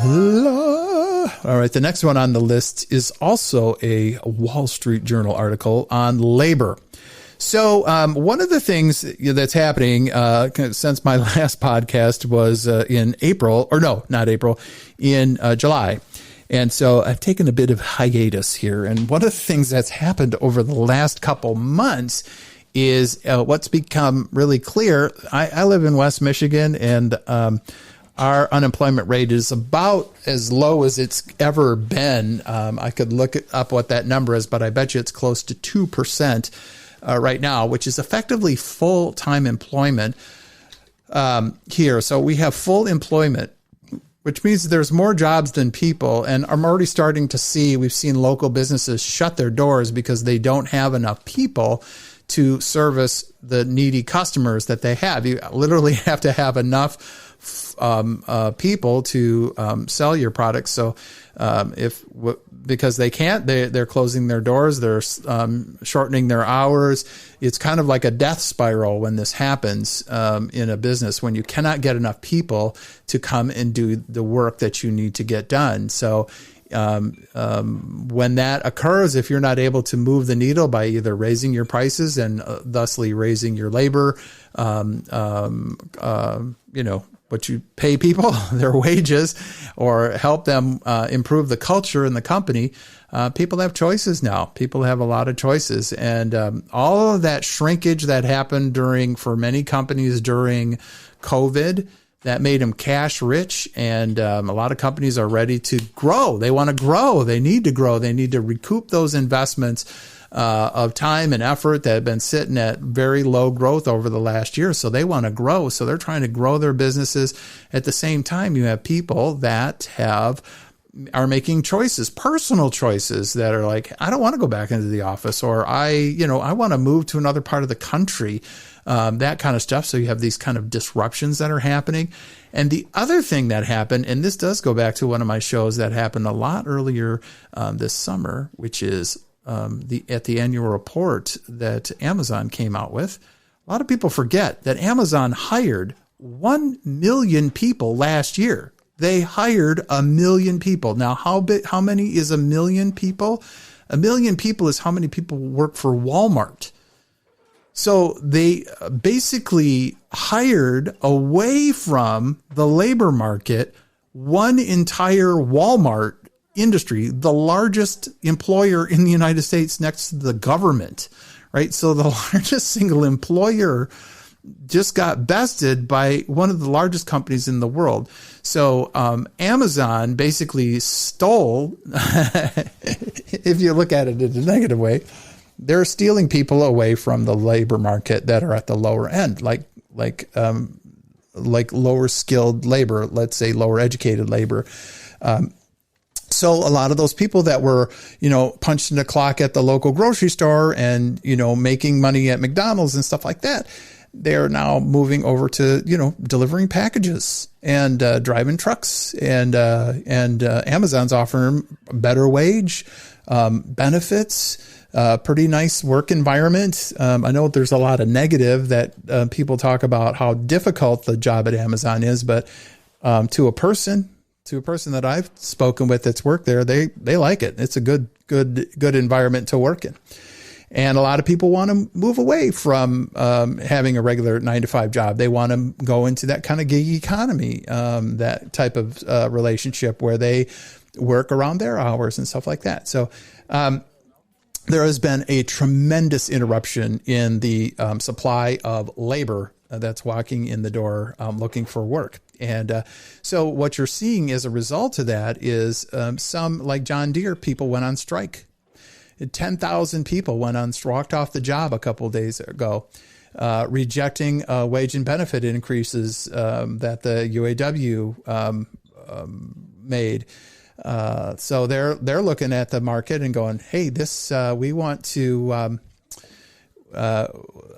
All right, the next one on the list is also a Wall Street Journal article on labor. So one of the things that's happening since my last podcast was in July. And so I've taken a bit of hiatus here. And one of the things that's happened over the last couple months is what's become really clear. I live in West Michigan, and our unemployment rate is about as low as it's ever been. I could look up what that number is, but I bet you it's close to 2%. Right now, which is effectively full-time employment here. So we have full employment, which means there's more jobs than people. And I'm already starting to we've seen local businesses shut their doors because they don't have enough people to service the needy customers that they have. You literally have to have enough people to sell your products. So because they can't, they're closing their doors, they're shortening their hours. It's kind of like a death spiral when this happens in a business, when you cannot get enough people to come and do the work that you need to get done. So when that occurs, if you're not able to move the needle by either raising your prices and thusly raising your labor, what you pay people, their wages, or help them improve the culture in the company, people have choices now. People have a lot of choices. And all of that shrinkage that happened for many companies during COVID, that made them cash rich. And a lot of companies are ready to grow. They want to grow. They need to grow. They need to recoup those investments of time and effort that have been sitting at very low growth over the last year. So they want to grow. So they're trying to grow their businesses. At the same time, you have people that are making choices, personal choices that are like, I don't want to go back into the office, or I want to move to another part of the country, that kind of stuff. So you have these kind of disruptions that are happening. And the other thing that happened, and this does go back to one of my shows that happened a lot earlier this summer, which is at the annual report that Amazon came out with. A lot of people forget that Amazon hired 1 million people last year. They hired 1 million people. Now, how many is 1 million people? 1 million people is how many people work for Walmart. So they basically hired away from the labor market one entire Walmart industry, the largest employer in the United States next to the government, right? So the largest single employer just got bested by one of the largest companies in the world. So Amazon basically stole, if you look at it in a negative way, they're stealing people away from the labor market that are at the lower end, like lower skilled labor, let's say lower educated labor. So a lot of those people that were, punching the clock at the local grocery store and, making money at McDonald's and stuff like that, they're now moving over to, delivering packages and driving trucks, and Amazon's offering a better wage, benefits, pretty nice work environment. I know there's a lot of negative that people talk about how difficult the job at Amazon is, but to a person that I've spoken with that's worked there, they like it. It's a good environment to work in. And a lot of people want to move away from having a regular 9-to-5 job. They want to go into that kind of gig economy, that type of relationship where they work around their hours and stuff like that. So there has been a tremendous interruption in the supply of labor that's walking in the door looking for work. And so what you're seeing as a result of that is some, like John Deere, people went on strike. 10,000 people walked off the job a couple of days ago, rejecting wage and benefit increases that the UAW made. So they're looking at the market and going, hey, this we want to.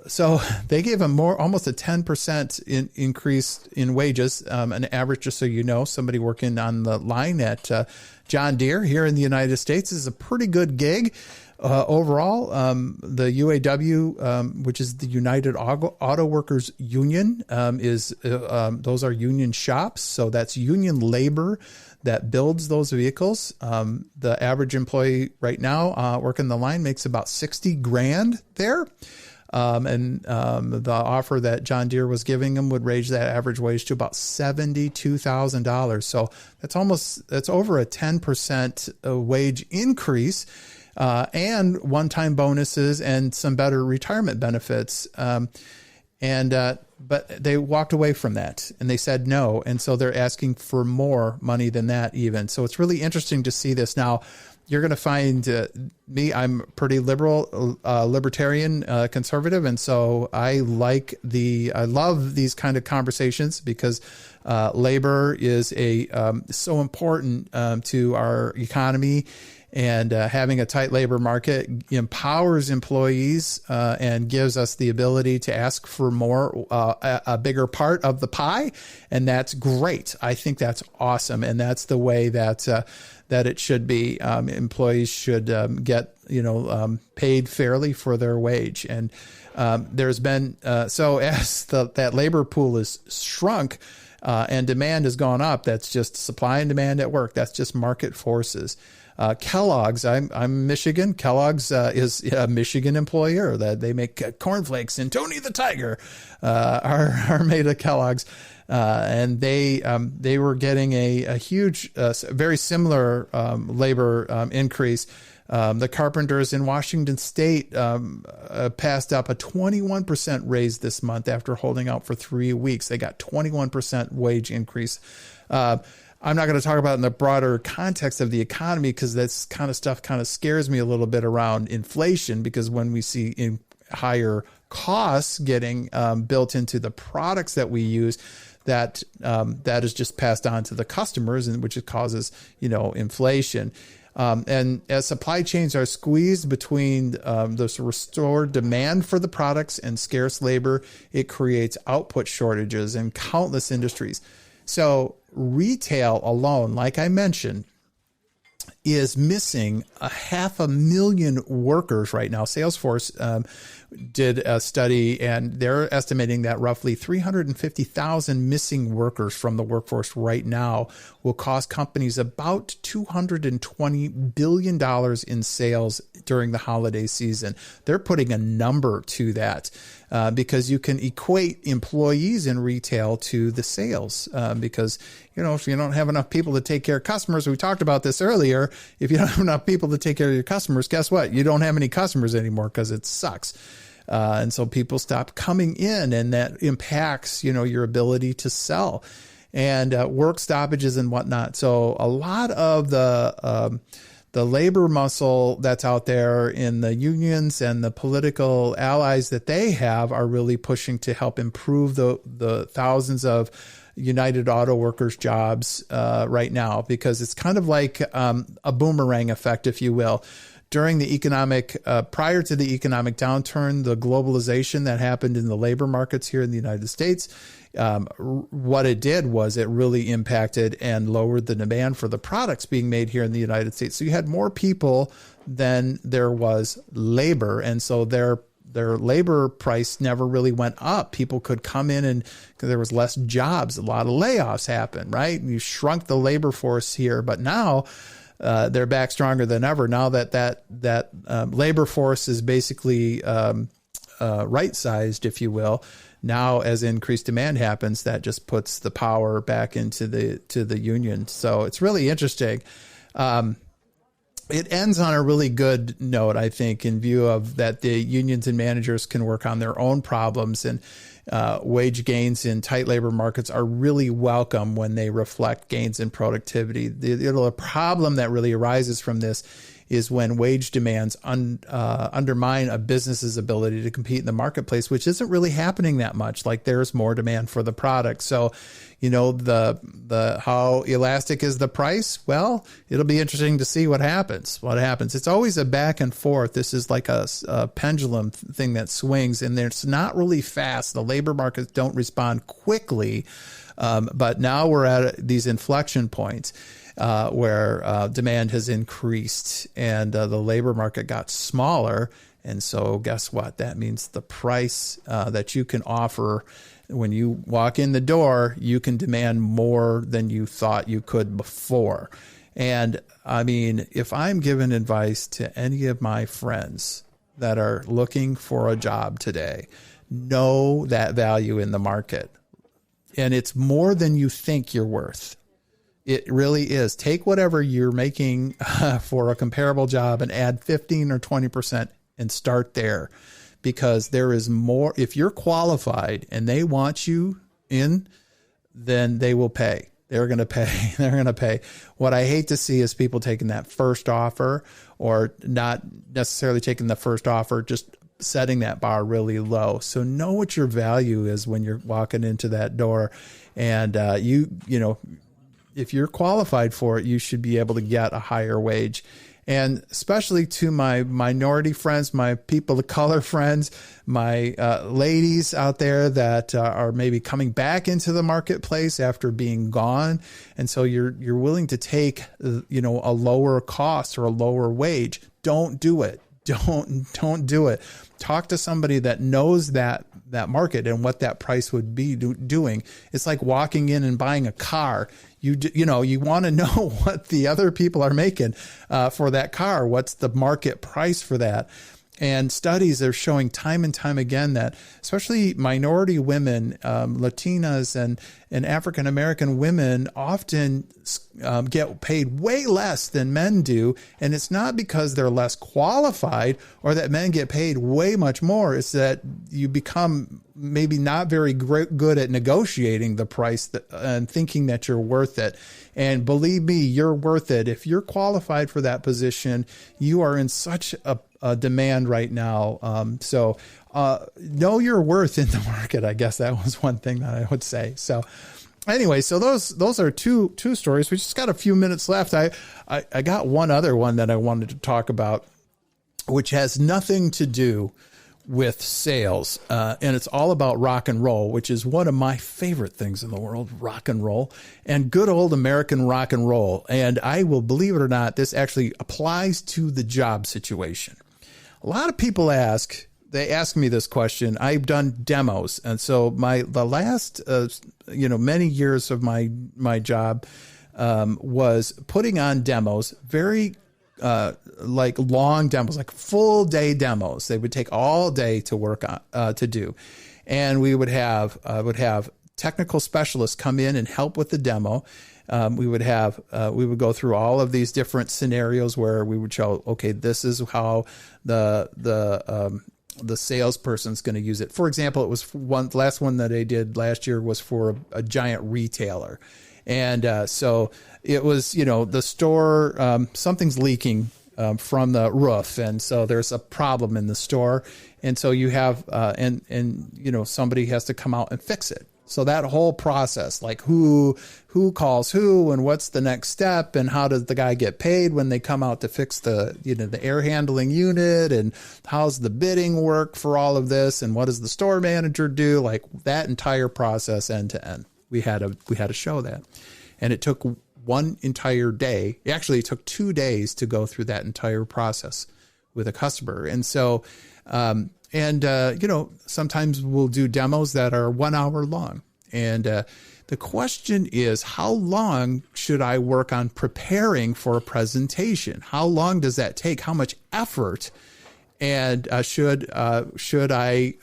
So they gave them almost a 10% increase in wages, an average, just so you know, somebody working on the line at John Deere here in the United States is a pretty good gig. Overall, the UAW, which is the United Auto Workers Union, those are union shops. So that's union labor that builds those vehicles. The average employee right now working the line makes about $60,000 there. And the offer that John Deere was giving them would raise that average wage to about $72,000. So that's over a 10% wage increase, and one-time bonuses and some better retirement benefits. But they walked away from that and they said no. And so they're asking for more money than that even. So it's really interesting to see this. Now, you're going to find I'm pretty libertarian, conservative. And so I love these kind of conversations because labor is so important to our economy. And having a tight labor market empowers employees and gives us the ability to ask for more, a bigger part of the pie. And that's great. I think that's awesome. And that's the way that it should be. Employees should get, paid fairly for their wage. And there's been, so as that labor pool is shrunk, and demand has gone up. That's just supply and demand at work. That's just market forces. Kellogg's, I'm Michigan. Kellogg's is a Michigan employer that they make cornflakes, and Tony the Tiger are made of Kellogg's. And they were getting a huge, very similar labor increase. The carpenters in Washington State passed up a 21% raise this month after holding out for 3 weeks. They got 21% wage increase. I'm not going to talk about it in the broader context of the economy, because that's kind of stuff kind of scares me a little bit around inflation, because when we see higher costs getting built into the products that we use, that is just passed on to the customers, and which causes, inflation. And as supply chains are squeezed between this restored demand for the products and scarce labor, it creates output shortages in countless industries. So retail alone, like I mentioned, is missing 500,000 workers right now. Salesforce did a study, and they're estimating that roughly 350,000 missing workers from the workforce right now will cost companies about $220 billion in sales during the holiday season. They're putting a number to that because you can equate employees in retail to the sales because, if you don't have enough people to take care of customers, we talked about this earlier, if you don't have enough people to take care of your customers, guess what? You don't have any customers anymore because it sucks. And so people stop coming in, and that impacts, your ability to sell and work stoppages and whatnot. So a lot of the labor muscle that's out there in the unions and the political allies that they have are really pushing to help improve the thousands of United Auto Workers jobs right now, because it's kind of like a boomerang effect, if you will. During the prior to the economic downturn, the globalization that happened in the labor markets here in the United States, what it did was it really impacted and lowered the demand for the products being made here in the United States. So you had more people than there was labor, and so their labor price never really went up. People could come in, and because there was less jobs, a lot of layoffs happened, right? And you shrunk the labor force here, but now they're back stronger than ever. Now that labor force is basically right-sized, if you will. Now, as increased demand happens, that just puts the power back into the union. So it's really interesting. It ends on a really good note, I think, in view of that the unions and managers can work on their own problems, and wage gains in tight labor markets are really welcome when they reflect gains in productivity. The problem that really arises from this is when wage demands undermine a business's ability to compete in the marketplace, which isn't really happening that much. Like, there's more demand for the product. So, the how elastic is the price? Well, it'll be interesting to see what happens. It's always a back and forth. This is like a pendulum thing that swings, and it's not really fast. The labor markets don't respond quickly, but now we're at these inflection points. Where demand has increased and the labor market got smaller. And so guess what? That means the price that you can offer when you walk in the door, you can demand more than you thought you could before. And I mean, if I'm giving advice to any of my friends that are looking for a job today, know that value in the market. And it's more than you think you're worth. It really is. Take whatever you're making for a comparable job and add 15 or 20% and start there, because there is more. If you're qualified and they want you in, then they will pay. They're going to pay. They're going to pay. What I hate to see is people taking that first offer, or not necessarily taking the first offer, just setting that bar really low. So know what your value is when you're walking into that door, and if you're qualified for it, you should be able to get a higher wage. And especially to my minority friends, my people of color friends, my ladies out there that are maybe coming back into the marketplace after being gone. And so you're willing to take, a lower cost or a lower wage. Don't do it. don't do it. Talk to somebody that knows that market and what that price would be doing. It's like walking in and buying a car. You want to know what the other people are making for that car. What's the market price for that? And studies are showing time and time again that especially minority women, Latinas and African-American women often get paid way less than men do. And it's not because they're less qualified or that men get paid way much more. It's that you become maybe not very good at negotiating the price and thinking that you're worth it. And believe me, you're worth it. If you're qualified for that position, you are in such a demand right now. So know your worth in the market. I guess that was one thing that I would say. So anyway, so those are two stories. We just got a few minutes left. I got one other one that I wanted to talk about, which has nothing to do with sales. And it's all about rock and roll, which is one of my favorite things in the world, rock and roll and good old American rock and roll. And I will, believe it or not, this actually applies to the job situation. A lot of people ask me this question. I've done demos. And so the last, many years of my job, was putting on demos, very like long demos, like full day demos. They would take all day to work on, to do. And we would have technical specialists come in and help with the demo. We would go through all of these different scenarios where we would show, okay, this is how the salesperson's going to use it. For example, it was the last one that I did last year was for a giant retailer. And so it was, the store, something's leaking from the roof. And so there's a problem in the store. And so you have, somebody has to come out and fix it. So that whole process, like who calls who and what's the next step and how does the guy get paid when they come out to fix the air handling unit and how's the bidding work for all of this and what does the store manager do? Like that entire process end to end. We had to show that. And it took one entire day. Actually, it took 2 days to go through that entire process with a customer. And so, sometimes we'll do demos that are 1 hour long. And the question is, how long should I work on preparing for a presentation? How long does that take? How much effort? And should I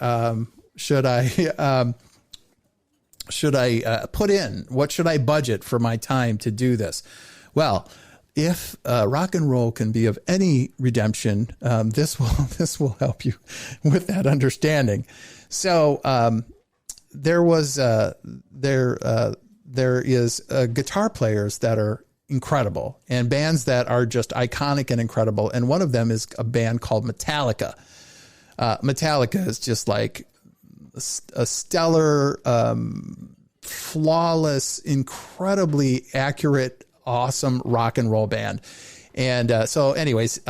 put in? What should I budget for my time to do this? Well, if rock and roll can be of any redemption, this will help you with that understanding. So there is guitar players that are incredible and bands that are just iconic and incredible. And one of them is a band called Metallica. Metallica is just like a stellar, flawless, incredibly accurate, awesome rock and roll band. And so anyways,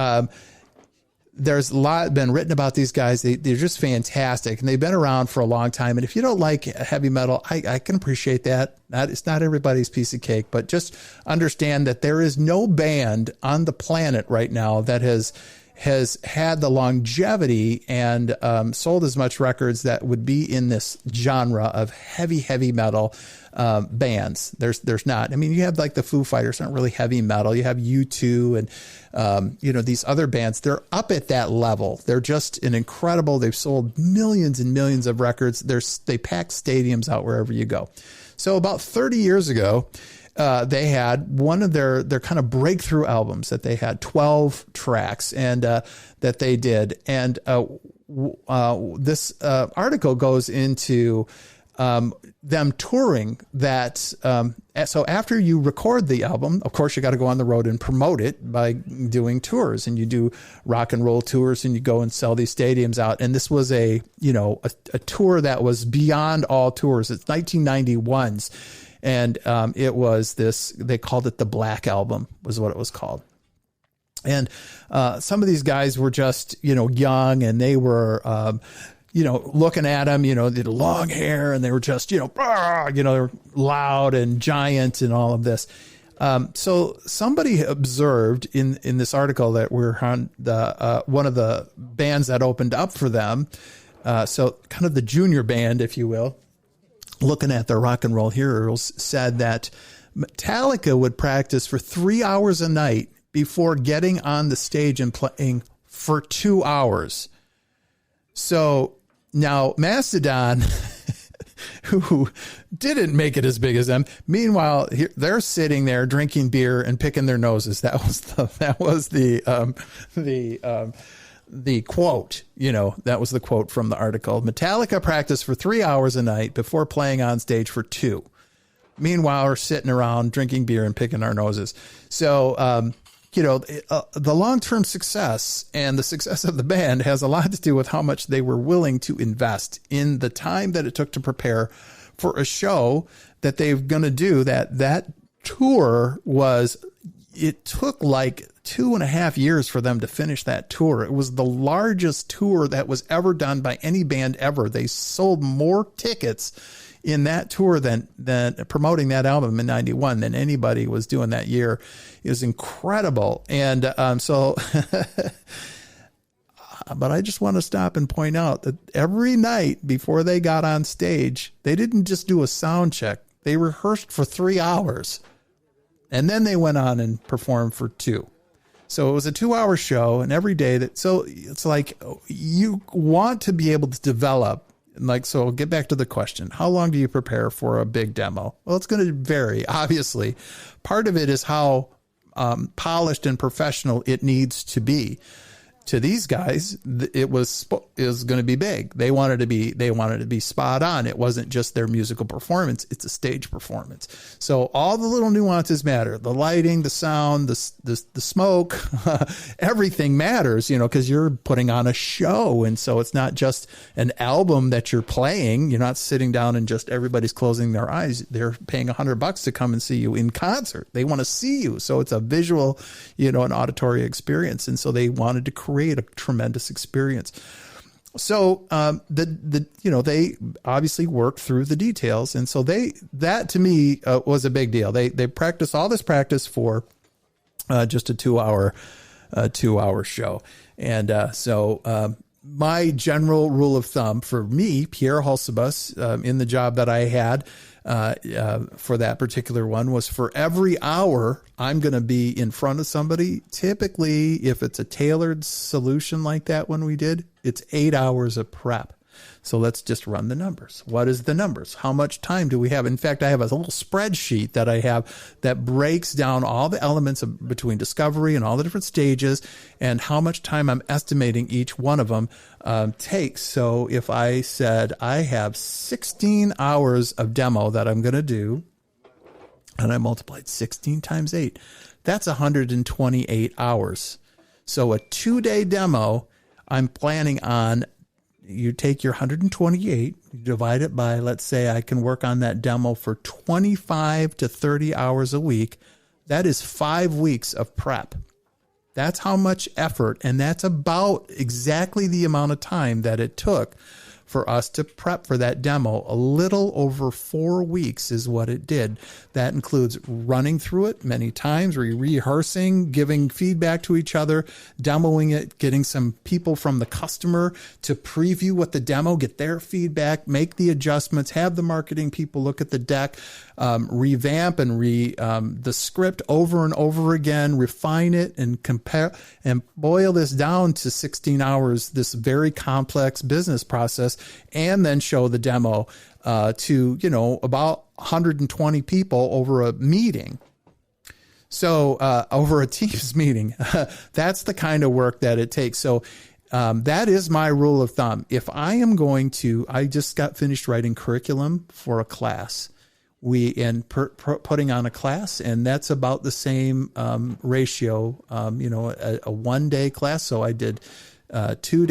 there's a lot been written about these guys. They're just fantastic and they've been around for a long time. And if you don't like heavy metal, I can appreciate that. It's not everybody's piece of cake, but just understand that there is no band on the planet right now that has had the longevity and sold as much records that would be in this genre of heavy metal bands. There's not. I mean, you have like the Foo Fighters, aren't really heavy metal. You have U2 and these other bands. They're up at that level. They're just an incredible. They've sold millions and millions of records. They pack stadiums out wherever you go. So about 30 years ago, they had one of their kind of breakthrough albums that they had 12 tracks and that they did. And this article goes into them touring that. So after you record the album, of course, you got to go on the road and promote it by doing tours, and you do rock and roll tours and you go and sell these stadiums out. And this was a tour that was beyond all tours. It's 1991's. And it was they called it the Black Album was what it was called. And some of these guys were just, young, and they were, looking at them, they had long hair, and they were just, they were loud and giant and all of this. So somebody observed in this article that we're on the one of the bands that opened up for them. So kind of the junior band, if you will, looking at their rock and roll heroes, said that Metallica would practice for 3 hours a night before getting on the stage and playing for 2 hours. So now Mastodon, who didn't make it as big as them, meanwhile they're sitting there drinking beer and picking their noses. That was the quote. That was the quote from the article. Metallica practiced for 3 hours a night before playing on stage for 2. Meanwhile, we're sitting around drinking beer and picking our noses. So, the long-term success and the success of the band has a lot to do with how much they were willing to invest in the time that it took to prepare for a show that they're going to do. That tour it took like 2.5 years for them to finish that tour. It was the largest tour that was ever done by any band ever. They sold more tickets in that tour than promoting that album in 91 than anybody was doing that year. It was incredible. And but I just want to stop and point out that every night before they got on stage, they didn't just do a sound check. They rehearsed for 3 hours and then they went on and performed for 2. So it was a 2-hour show, and every day so it's like you want to be able to develop. So I'll get back to the question. How long do you prepare for a big demo? Well, it's going to vary, obviously. Part of it is how polished and professional it needs to be. To these guys, it was going to be big. They wanted to be spot on. It wasn't just their musical performance; it's a stage performance. So all the little nuances matter: the lighting, the sound, the smoke, everything matters. Because you're putting on a show, and so it's not just an album that you're playing. You're not sitting down and just everybody's closing their eyes. They're paying $100 to come and see you in concert. They want to see you, so it's a visual, an auditory experience, and so they wanted to create a tremendous experience. So they obviously worked through the details, and so that to me was a big deal. They practiced all this practice for just a 2-hour show, and my general rule of thumb for me, Pierre Hulsebus, in the job that I had for that particular one, was for every hour I'm going to be in front of somebody. Typically, if it's a tailored solution like that one we did, it's 8 hours of prep. So let's just run the numbers. What is the numbers? How much time do we have? In fact, I have a little spreadsheet that I have that breaks down all the elements between discovery and all the different stages and how much time I'm estimating each one of them takes. So if I said I have 16 hours of demo that I'm going to do, and I multiplied 16 times 8, that's 128 hours. So a 2-day demo, I'm planning on, you take your 128, you divide it by, let's say I can work on that demo for 25 to 30 hours a week. That is 5 weeks of prep. That's how much effort, and that's about exactly the amount of time that it took for us to prep for that demo. A little over 4 weeks is what it did. That includes running through it many times, rehearsing, giving feedback to each other, demoing it, getting some people from the customer to preview what the demo, get their feedback, make the adjustments, have the marketing people look at the deck, revamp and the script over and over again, refine it and compare and boil this down to 16 hours, this very complex business process, and then show the demo to, about 120 people over a meeting. So over a Teams meeting, that's the kind of work that it takes. So that is my rule of thumb. If I am going to, I just got finished writing curriculum for a class. Putting on a class, and that's about the same ratio, a 1-day class. So I did 2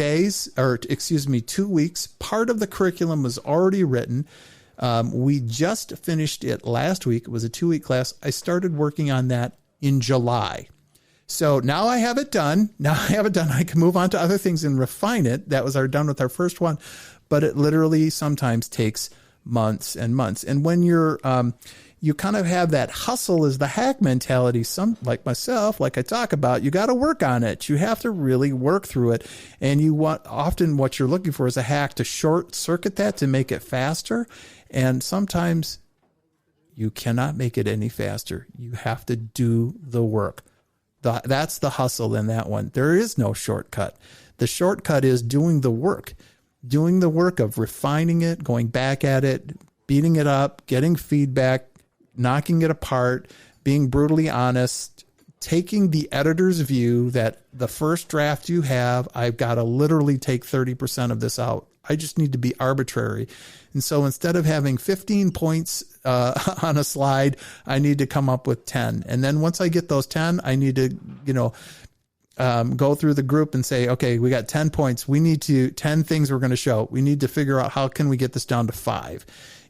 weeks. Part of the curriculum was already written. We just finished it last week. It was a 2-week class. I started working on that in July. So now I have it done. I can move on to other things and refine it. That was done with our first one, but it literally sometimes takes months and months. And when you're, you kind of have that hustle is the hack mentality. Some, like myself, like I talk about, you got to work on it. You have to really work through it. And often what you're looking for is a hack to short circuit that, to make it faster. And sometimes you cannot make it any faster. You have to do the work. That's the hustle in that one. There is no shortcut. The shortcut is doing the work of refining it, going back at it, beating it up, getting feedback, knocking it apart, being brutally honest, taking the editor's view that the first draft you have, I've got to literally take 30% of this out. I just need to be arbitrary. And so instead of having 15 points on a slide, I need to come up with 10. And then once I get those 10, I need to, go through the group and say, okay, we got 10 points. 10 things we're going to show. We need to figure out how can we get this down to 5.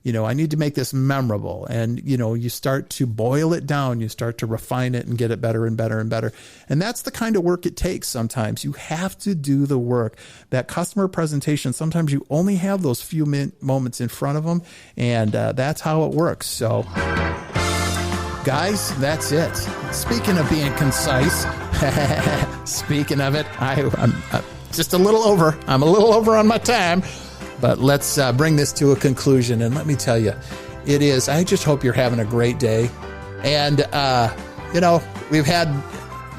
I need to make this memorable. And, you start to boil it down. You start to refine it and get it better and better and better. And that's the kind of work it takes sometimes. You have to do the work. That customer presentation, sometimes you only have those few moments in front of them. And that's how it works. So, guys, that's it. Speaking of being concise, speaking of it, I'm just a little over. I'm a little over on my time. But let's bring this to a conclusion. And let me tell you, I just hope you're having a great day. And, we've had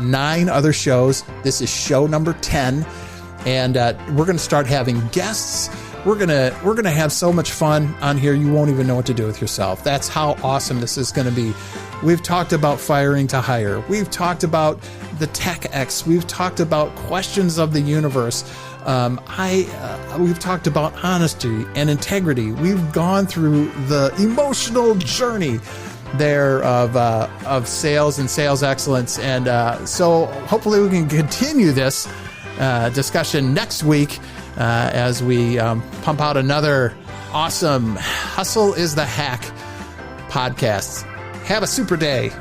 9 other shows. This is show number 10. And we're going to start having guests. We're going to have so much fun on here. You won't even know what to do with yourself. That's how awesome this is going to be. We've talked about firing to hire. We've talked about the Tech X. We've talked about questions of the universe. We've talked about honesty and integrity. We've gone through the emotional journey there of sales and sales excellence. And so hopefully we can continue this discussion next week as we pump out another awesome Hustle is the Hack podcast. Have a super day.